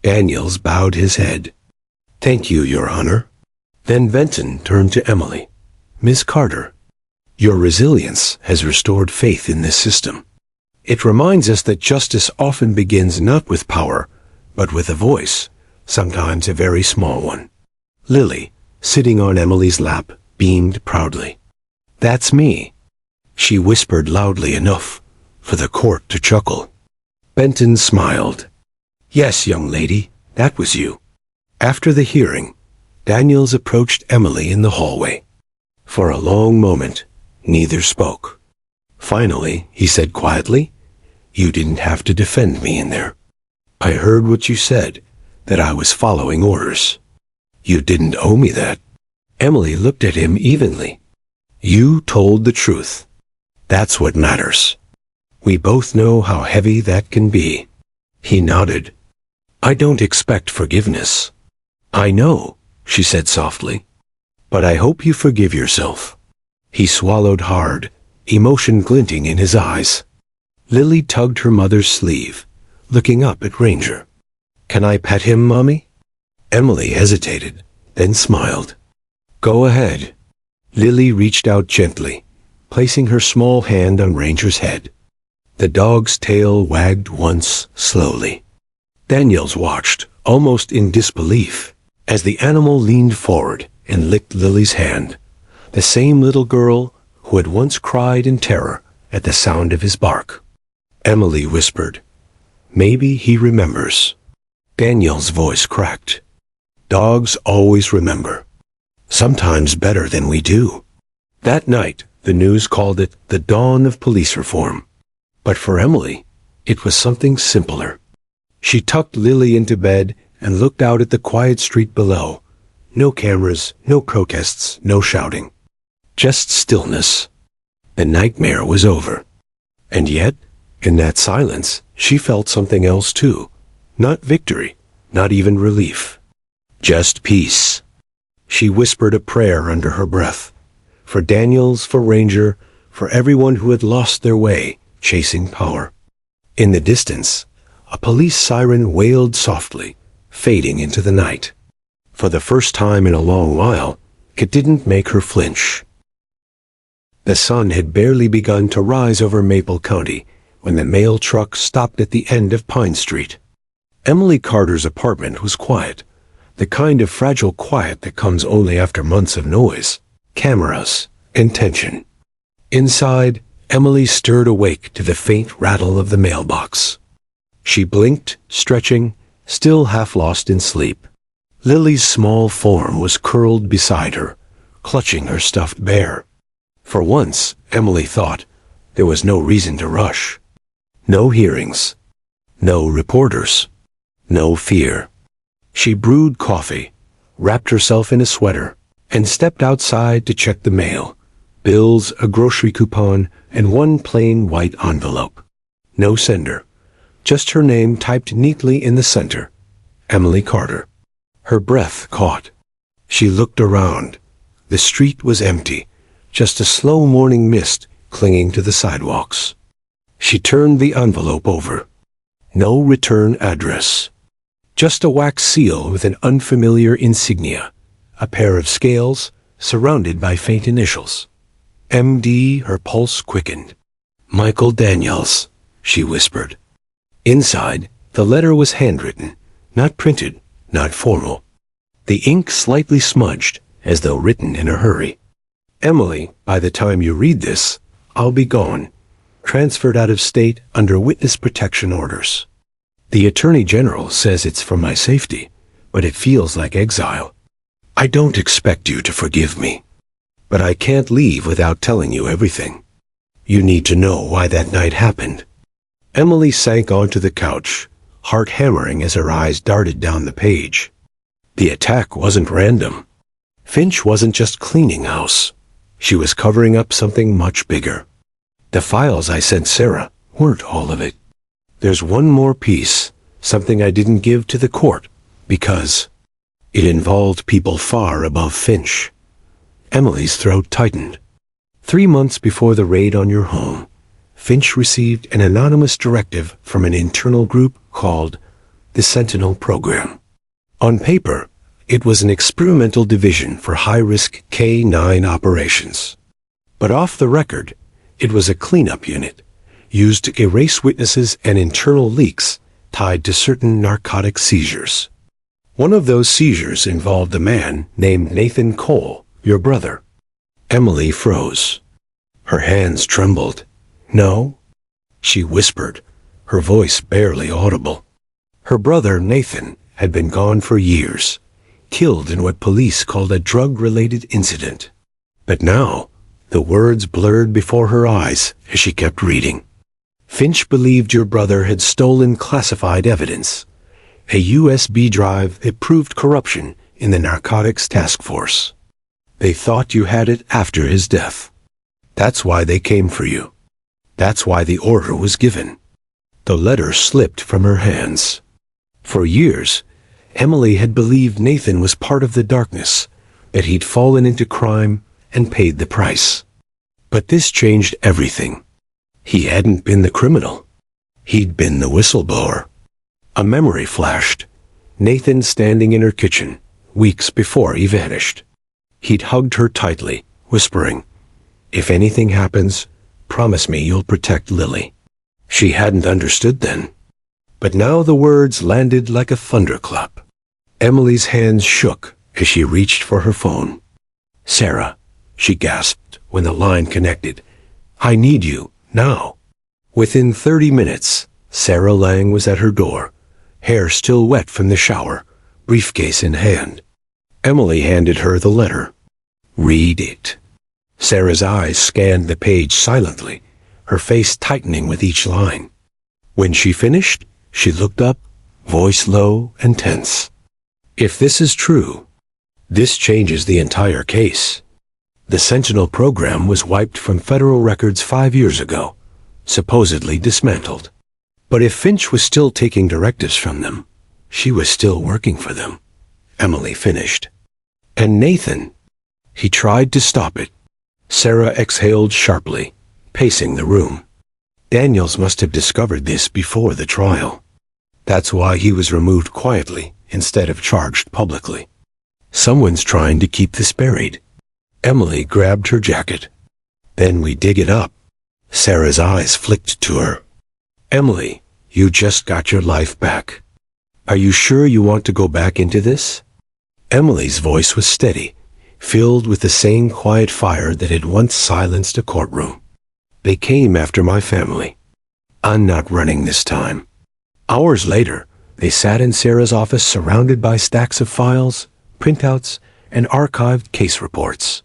Daniels bowed his head. Thank you, Your Honor. Then Benton turned to Emily. Miss Carter, your resilience has restored faith in this system. It reminds us that justice often begins not with power, but with a voice, sometimes a very small one. Lily, sitting on Emily's lap, beamed proudly. That's me. She whispered loudly enough for the court to chuckle. Benton smiled. Yes, young lady, that was you. After the hearing, Daniels approached Emily in the hallway. For a long moment, neither spoke. Finally, he said quietly, You didn't have to defend me in there. I heard what you said, that I was following orders. You didn't owe me that. Emily looked at him evenly. You told the truth. That's what matters. We both know how heavy that can be. He nodded. I don't expect forgiveness. I know, she said softly. But I hope you forgive yourself. He swallowed hard, emotion glinting in his eyes. Lily tugged her mother's sleeve, looking up at Ranger. Can I pet him, Mommy? Emily hesitated, then smiled. Go ahead. Lily reached out gently, placing her small hand on Ranger's head. The dog's tail wagged once, slowly. Daniels watched, almost in disbelief, as the animal leaned forward and licked Lily's hand, the same little girl who had once cried in terror at the sound of his bark. Emily whispered, Maybe he remembers. Daniel's voice cracked. Dogs always remember. Sometimes better than we do. That night, the news called it the dawn of police reform. But for Emily, it was something simpler. She tucked Lily into bed and looked out at the quiet street below. No cameras, no protests, no shouting. Just stillness. The nightmare was over. And yet, in that silence, she felt something else too. Not victory, not even relief. Just peace. She whispered a prayer under her breath. For Daniels, for Ranger, for everyone who had lost their way, chasing power. In the distance, a police siren wailed softly, fading into the night. For the first time in a long while, it didn't make her flinch. The sun had barely begun to rise over Maple County when the mail truck stopped at the end of Pine Street. Emily Carter's apartment was quiet, the kind of fragile quiet that comes only after months of noise, cameras, and tension. Inside, Emily stirred awake to the faint rattle of the mailbox. She blinked, stretching, still half lost in sleep. Lily's small form was curled beside her, clutching her stuffed bear. For once, Emily thought, there was no reason to rush. No hearings. No reporters. No fear. She brewed coffee, wrapped herself in a sweater, and stepped outside to check the mail. Bills, a grocery coupon, and one plain white envelope. No sender. Just her name typed neatly in the center. Emily Carter. Her breath caught. She looked around. The street was empty, just a slow morning mist clinging to the sidewalks. She turned the envelope over. No return address. Just a wax seal with an unfamiliar insignia, a pair of scales surrounded by faint initials. MD, her pulse quickened. Michael Daniels, she whispered. Inside, the letter was handwritten, not printed, not formal. The ink slightly smudged, as though written in a hurry. Emily, by the time you read this, I'll be gone, transferred out of state under witness protection orders. The Attorney General says it's for my safety, but it feels like exile. I don't expect you to forgive me, but I can't leave without telling you everything. You need to know why that night happened. Emily sank onto the couch, heart hammering as her eyes darted down the page. The attack wasn't random. Finch wasn't just cleaning house. She was covering up something much bigger. The files I sent Sarah weren't all of it. There's one more piece, something I didn't give to the court, because it involved people far above Finch. Emily's throat tightened. 3 months before the raid on your home, Finch received an anonymous directive from an internal group called the Sentinel Program. On paper, it was an experimental division for high-risk K-9 operations. But off the record, it was a cleanup unit, used to erase witnesses and internal leaks tied to certain narcotic seizures. One of those seizures involved a man named Nathan Cole, your brother. Emily froze. Her hands trembled. No? She whispered, her voice barely audible. Her brother, Nathan, had been gone for years, killed in what police called a drug-related incident. But now, the words blurred before her eyes as she kept reading. Finch believed your brother had stolen classified evidence, a USB drive that proved corruption in the narcotics task force. They thought you had it after his death. That's why they came for you. That's why the order was given. The letter slipped from her hands. For years, Emily had believed Nathan was part of the darkness, that he'd fallen into crime and paid the price. But this changed everything. He hadn't been the criminal. He'd been the whistleblower. A memory flashed. Nathan standing in her kitchen, weeks before he vanished. He'd hugged her tightly, whispering, "If anything happens, promise me you'll protect Lily." She hadn't understood then. But now the words landed like a thunderclap. Emily's hands shook as she reached for her phone. "Sarah," she gasped when the line connected. "I need you, now." Within 30 minutes, Sarah Lang was at her door, hair still wet from the shower, briefcase in hand. Emily handed her the letter. "Read it." Sarah's eyes scanned the page silently, her face tightening with each line. When she finished, she looked up, voice low and tense. "If this is true, this changes the entire case. The Sentinel program was wiped from federal records 5 years ago, supposedly dismantled. But if Finch was still taking directives from them, she was still working for them." Emily finished. "And Nathan, he tried to stop it." Sarah exhaled sharply, pacing the room. "Daniels must have discovered this before the trial. That's why he was removed quietly instead of charged publicly. Someone's trying to keep this buried." Emily grabbed her jacket. "Then we dig it up." Sarah's eyes flicked to her. "Emily, you just got your life back. Are you sure you want to go back into this?" Emily's voice was steady, filled with the same quiet fire that had once silenced a courtroom. "They came after my family. I'm not running this time." Hours later, they sat in Sarah's office surrounded by stacks of files, printouts, and archived case reports.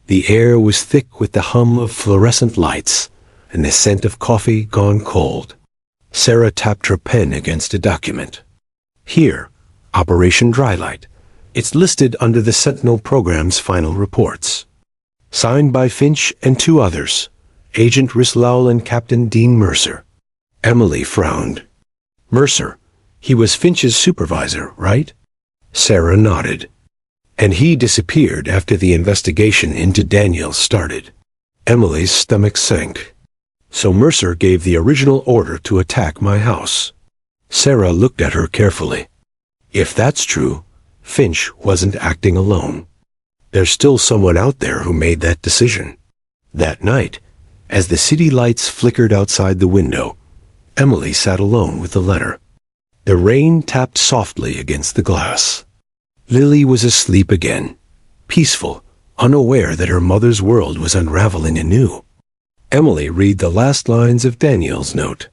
The air was thick with the hum of fluorescent lights and the scent of coffee gone cold. Sarah tapped her pen against a document. "Here, Operation Drylight. It's listed under the Sentinel program's final reports. Signed by Finch and 2 others, Agent Rislowell and Captain Dean Mercer." Emily frowned. "Mercer, he was Finch's supervisor, right?" Sarah nodded. "And he disappeared after the investigation into Daniels started." Emily's stomach sank. "So Mercer gave the original order to attack my house." Sarah looked at her carefully. "If that's true, Finch wasn't acting alone. There's still someone out there who made that decision." That night, as the city lights flickered outside the window, Emily sat alone with the letter. The rain tapped softly against the glass. Lily was asleep again, peaceful, unaware that her mother's world was unraveling anew. Emily read the last lines of Daniel's note.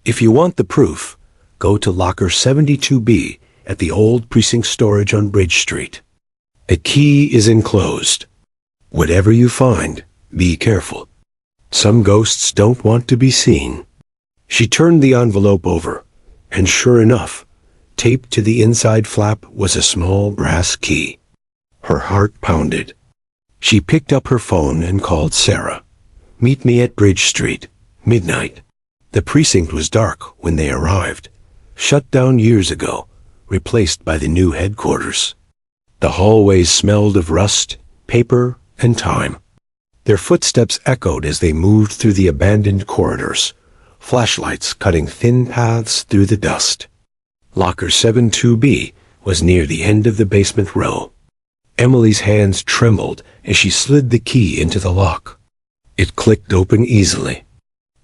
"If you want the proof, go to locker 72B at the old precinct storage on Bridge Street. The key is enclosed. Whatever you find, be careful. Some ghosts don't want to be seen. She turned the envelope over, and sure enough, taped to the inside flap was a small brass key. Her heart pounded. She picked up her phone and called Sarah. "Meet me at Bridge Street, midnight." The precinct was dark when they arrived, shut down years ago, replaced by the new headquarters. The hallways smelled of rust, paper, and time. Their footsteps echoed as they moved through the abandoned corridors, flashlights cutting thin paths through the dust. Locker 72B was near the end of the basement row. Emily's hands trembled as she slid the key into the lock. It clicked open easily.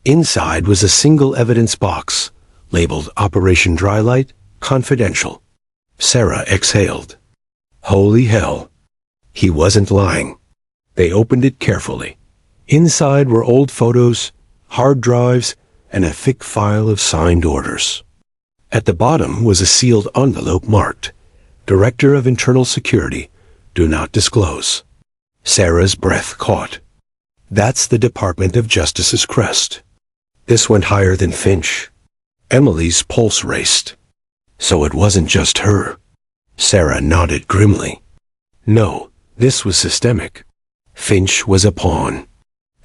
Inside was a single evidence box, labeled Operation Drylight, Confidential. Sarah exhaled. Holy hell. He wasn't lying. They opened it carefully. Inside were old photos, hard drives, and a thick file of signed orders. At the bottom was a sealed envelope marked, Director of Internal Security, Do Not Disclose. Sarah's breath caught. That's the Department of Justice's crest. This went higher than Finch. Emily's pulse raced. So it wasn't just her. Sarah nodded grimly. No, this was systemic. Finch was a pawn.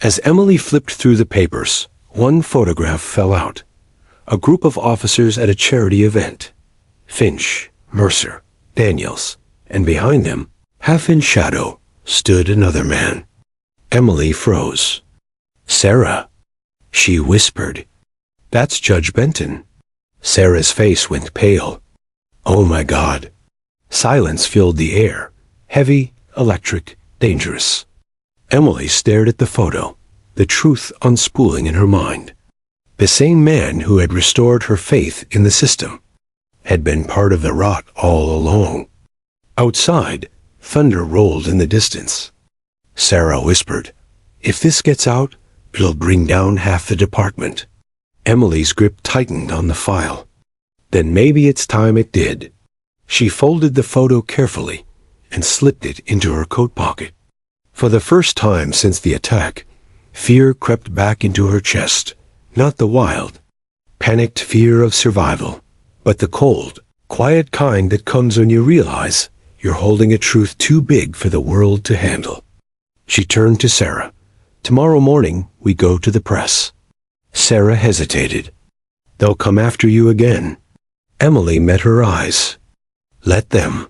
As Emily flipped through the papers, one photograph fell out. A group of officers at a charity event. Finch, Mercer, Daniels, and behind them, half in shadow, stood another man. Emily froze. Sarah, she whispered. That's Judge Benton. Sarah's face went pale. Oh my God. Silence filled the air, heavy, electric, dangerous. Emily stared at the photo, the truth unspooling in her mind. The same man who had restored her faith in the system had been part of the rot all along. Outside, thunder rolled in the distance. Sarah whispered, "If this gets out, it'll bring down half the department." Emily's grip tightened on the file. Then maybe it's time it did. She folded the photo carefully and slipped it into her coat pocket. For the first time since the attack, fear crept back into her chest, not the wild, panicked fear of survival, but the cold, quiet kind that comes when you realize you're holding a truth too big for the world to handle. She turned to Sarah. "Tomorrow morning, we go to the press." Sarah hesitated. "They'll come after you again." Emily met her eyes. "Let them.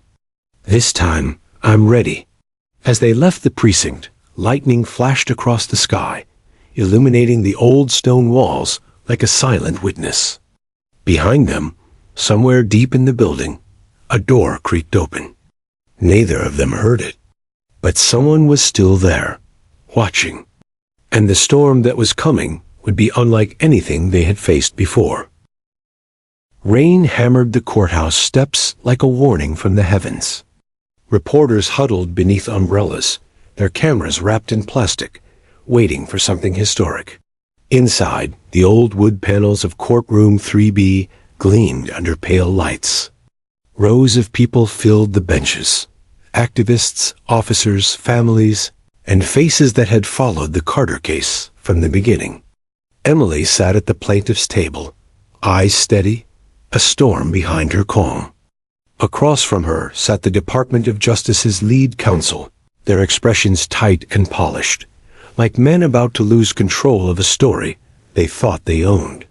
This time, I'm ready." As they left the precinct, lightning flashed across the sky, illuminating the old stone walls like a silent witness. Behind them, somewhere deep in the building, a door creaked open. Neither of them heard it, but someone was still there, watching. And the storm that was coming would be unlike anything they had faced before. Rain hammered the courthouse steps like a warning from the heavens. Reporters huddled beneath umbrellas, their cameras wrapped in plastic, waiting for something historic. Inside, the old wood panels of courtroom 3B gleamed under pale lights. Rows of people filled the benches. Activists, officers, families, and faces that had followed the Carter case from the beginning. Emily sat at the plaintiff's table, eyes steady, a storm behind her calm. Across from her sat the Department of Justice's lead counsel, their expressions tight and polished, like men about to lose control of a story they thought they owned.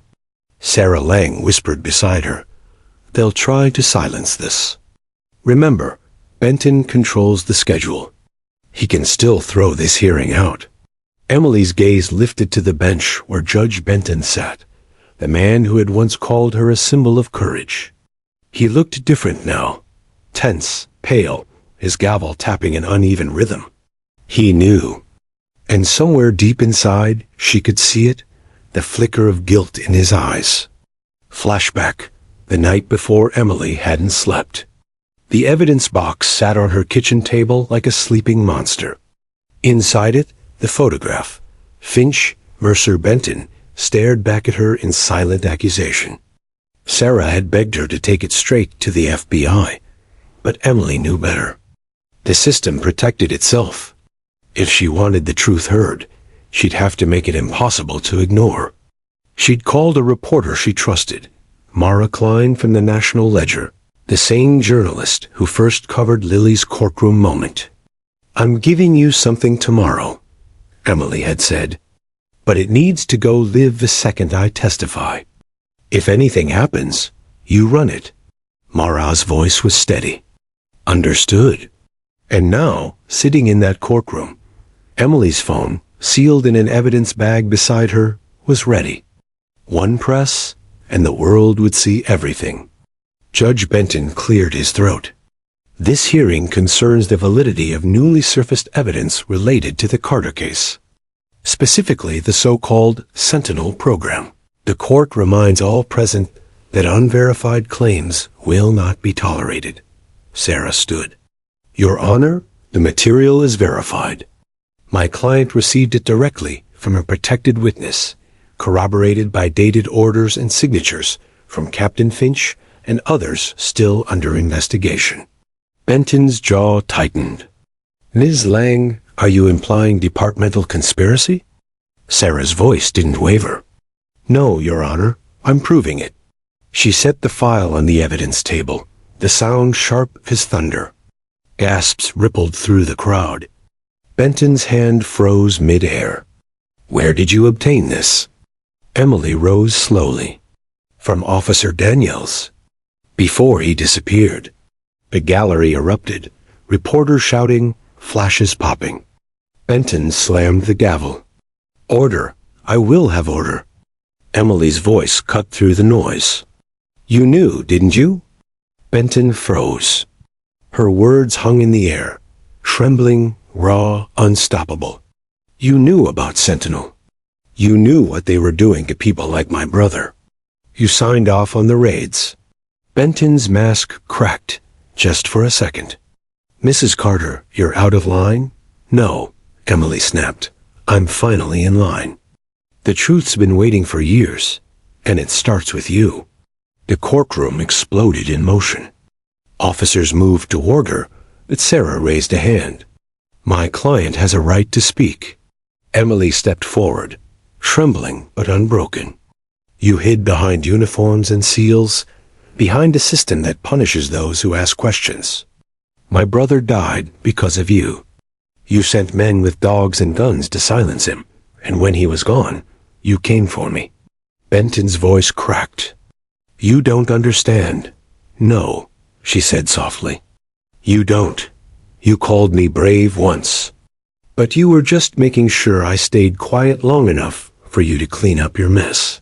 Sarah Lang whispered beside her, "They'll try to silence this. Remember, Benton controls the schedule. He can still throw this hearing out." Emily's gaze lifted to the bench where Judge Benton sat, the man who had once called her a symbol of courage. He looked different now, tense, pale, his gavel tapping an uneven rhythm. He knew. And somewhere deep inside, she could see it, the flicker of guilt in his eyes. Flashback, the night before Emily hadn't slept. The evidence box sat on her kitchen table like a sleeping monster. Inside it, the photograph. Finch, Mercer, Benton stared back at her in silent accusation. Sarah had begged her to take it straight to the FBI, but Emily knew better. The system protected itself. If she wanted the truth heard, she'd have to make it impossible to ignore. She'd called a reporter she trusted, Mara Klein from the National Ledger, the same journalist who first covered Lily's courtroom moment. "I'm giving you something tomorrow," Emily had said, "but it needs to go live the second I testify. If anything happens, you run it." Mara's voice was steady. "Understood." And now, sitting in that courtroom, Emily's phone, sealed in an evidence bag beside her, was ready. One press, and the world would see everything. Judge Benton cleared his throat. "This hearing concerns the validity of newly surfaced evidence related to the Carter case, specifically the so-called Sentinel program. The court reminds all present that unverified claims will not be tolerated." Sarah stood. "Your Honor, the material is verified. My client received it directly from a protected witness, corroborated by dated orders and signatures from Captain Finch and others still under investigation." Benton's jaw tightened. "Ms. Lang, are you implying departmental conspiracy?" Sarah's voice didn't waver. "No, Your Honor, I'm proving it." She set the file on the evidence table, the sound sharp as thunder. Gasps rippled through the crowd. Benton's hand froze mid-air. "Where did you obtain this?" Emily rose slowly. "From Officer Daniels. Before he disappeared." The gallery erupted, reporters shouting, flashes popping. Benton slammed the gavel. "Order! I will have order." Emily's voice cut through the noise. "You knew, didn't you?" Benton froze. Her words hung in the air, trembling, raw, unstoppable. "You knew about Sentinel. You knew what they were doing to people like my brother. You signed off on the raids." Benton's mask cracked, just for a second. "Mrs. Carter, you're out of line?" "No," Emily snapped. "I'm finally in line. The truth's been waiting for years, and it starts with you." The courtroom exploded in motion. Officers moved toward her, but Sarah raised a hand. "My client has a right to speak." Emily stepped forward, trembling but unbroken. "You hid behind uniforms and seals, behind a system that punishes those who ask questions. My brother died because of you. You sent men with dogs and guns to silence him, and when he was gone, you came for me." Benton's voice cracked. "You don't understand." "No," she said softly. "You don't. You called me brave once. But you were just making sure I stayed quiet long enough for you to clean up your mess."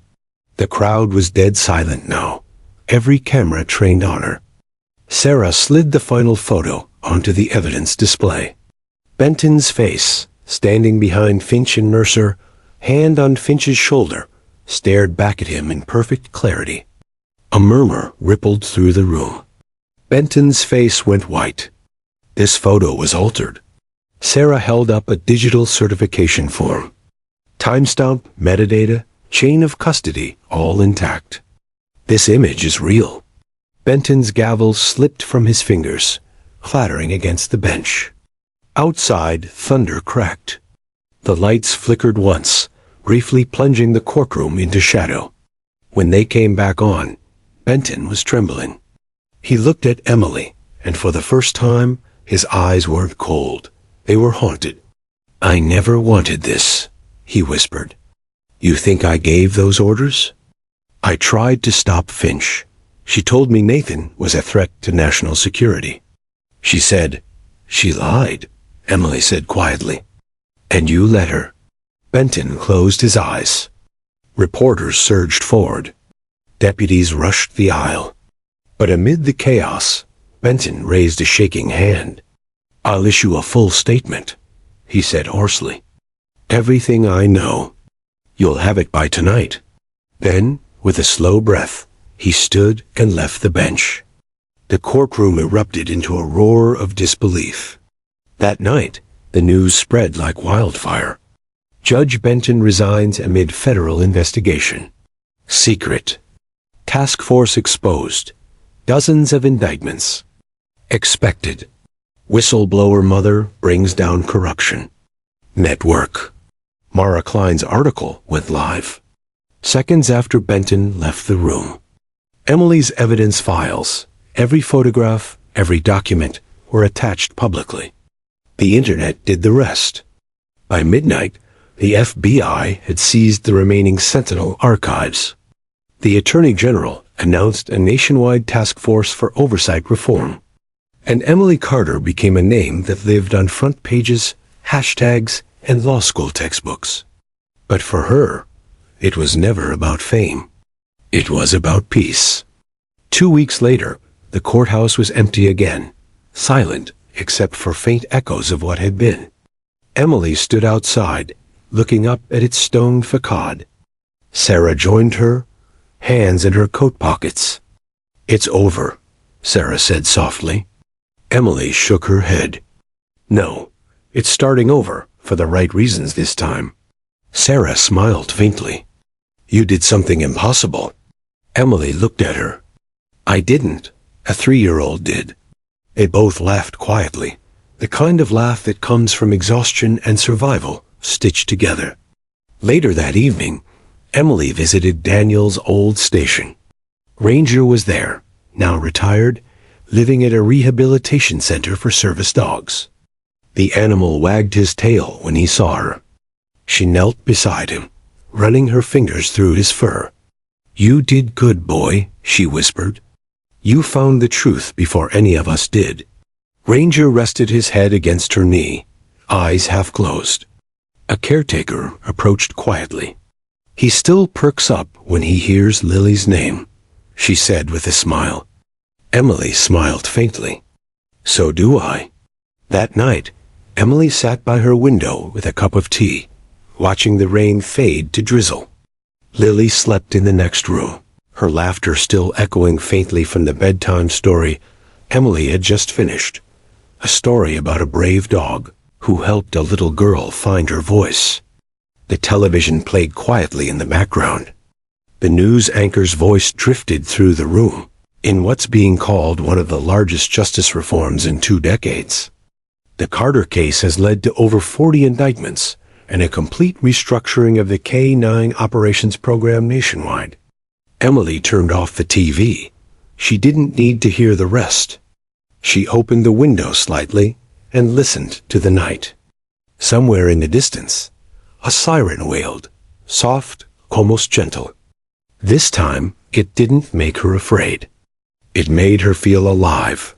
The crowd was dead silent now, every camera trained on her. Sarah slid the final photo onto the evidence display. Benton's face, standing behind Finch and Mercer, hand on Finch's shoulder, stared back at him in perfect clarity. A murmur rippled through the room. Benton's face went white. This photo was altered. Sarah held up a digital certification form. Timestamp, metadata, chain of custody, all intact. "This image is real." Benton's gavel slipped from his fingers, clattering against the bench. Outside, thunder cracked. The lights flickered once, briefly plunging the courtroom into shadow. When they came back on, Benton was trembling. He looked at Emily, and for the first time, his eyes weren't cold. They were haunted. "I never wanted this," he whispered. "You think I gave those orders?" "I tried to stop Finch. She told me Nathan was a threat to national security." She said, "She lied," Emily said quietly. "And you let her." Benton closed his eyes. Reporters surged forward. Deputies rushed the aisle. But amid the chaos, Benton raised a shaking hand. "I'll issue a full statement," he said hoarsely. "Everything I know. You'll have it by tonight." Then, with a slow breath, he stood and left the bench. The courtroom erupted into a roar of disbelief. That night, the news spread like wildfire. Judge Benton resigns amid federal investigation. Secret. Task force exposed. Dozens of indictments. Expected. Whistleblower mother brings down corruption. Network. Mara Klein's article went live. Seconds after Benton left the room, Emily's evidence files, every photograph, every document, were attached publicly. The internet did the rest. By midnight, the FBI had seized the remaining Sentinel archives. The Attorney General announced a nationwide task force for oversight reform. And Emily Carter became a name that lived on front pages, hashtags, and law school textbooks. But for her, it was never about fame. It was about peace. 2 weeks later, the courthouse was empty again, silent except for faint echoes of what had been. Emily stood outside, looking up at its stone facade. Sarah joined her, hands in her coat pockets. "It's over," Sarah said softly. Emily shook her head. "No, it's starting over, for the right reasons this time." Sarah smiled faintly. "You did something impossible." Emily looked at her. "I didn't. A 3-year-old did." They both laughed quietly, the kind of laugh that comes from exhaustion and survival stitched together. Later that evening, Emily visited Daniel's old station. Ranger was there, now retired, living at a rehabilitation center for service dogs. The animal wagged his tail when he saw her. She knelt beside him, running her fingers through his fur. "You did good, boy," she whispered. "You found the truth before any of us did." Ranger rested his head against her knee, eyes half closed. A caretaker approached quietly. "He still perks up when he hears Lily's name," she said with a smile. Emily smiled faintly. "So do I." That night, Emily sat by her window with a cup of tea, watching the rain fade to drizzle. Lily slept in the next room, her laughter still echoing faintly from the bedtime story Emily had just finished. A story about a brave dog who helped a little girl find her voice. The television played quietly in the background. The news anchor's voice drifted through the room, in what's being called one of the largest justice reforms in 2 decades. The Carter case has led to over 40 indictments and a complete restructuring of the K-9 operations program nationwide. Emily turned off the TV. She didn't need to hear the rest. She opened the window slightly and listened to the night. Somewhere in the distance, a siren wailed, soft, almost gentle. This time, it didn't make her afraid. It made her feel alive.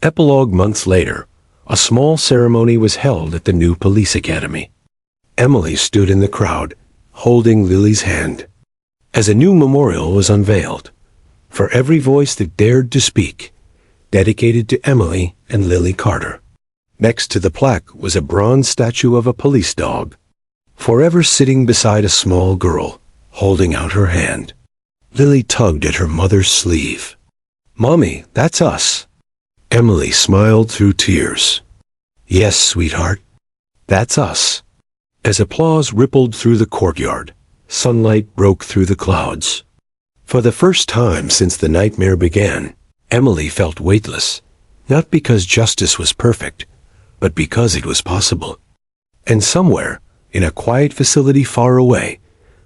Epilogue months later, a small ceremony was held at the new police academy. Emily stood in the crowd, holding Lily's hand, as a new memorial was unveiled, for every voice that dared to speak, dedicated to Emily and Lily Carter. Next to the plaque was a bronze statue of a police dog, forever sitting beside a small girl, holding out her hand. Lily tugged at her mother's sleeve. "Mommy, that's us." Emily smiled through tears. "Yes, sweetheart, that's us." As applause rippled through the courtyard, sunlight broke through the clouds. For the first time since the nightmare began, Emily felt weightless, not because justice was perfect, but because it was possible. And somewhere, in a quiet facility far away,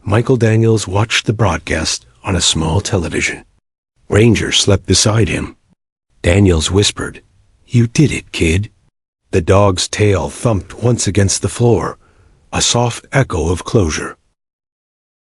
Michael Daniels watched the broadcast on a small television. Ranger slept beside him. Daniels whispered, "You did it, kid." The dog's tail thumped once against the floor, a soft echo of closure.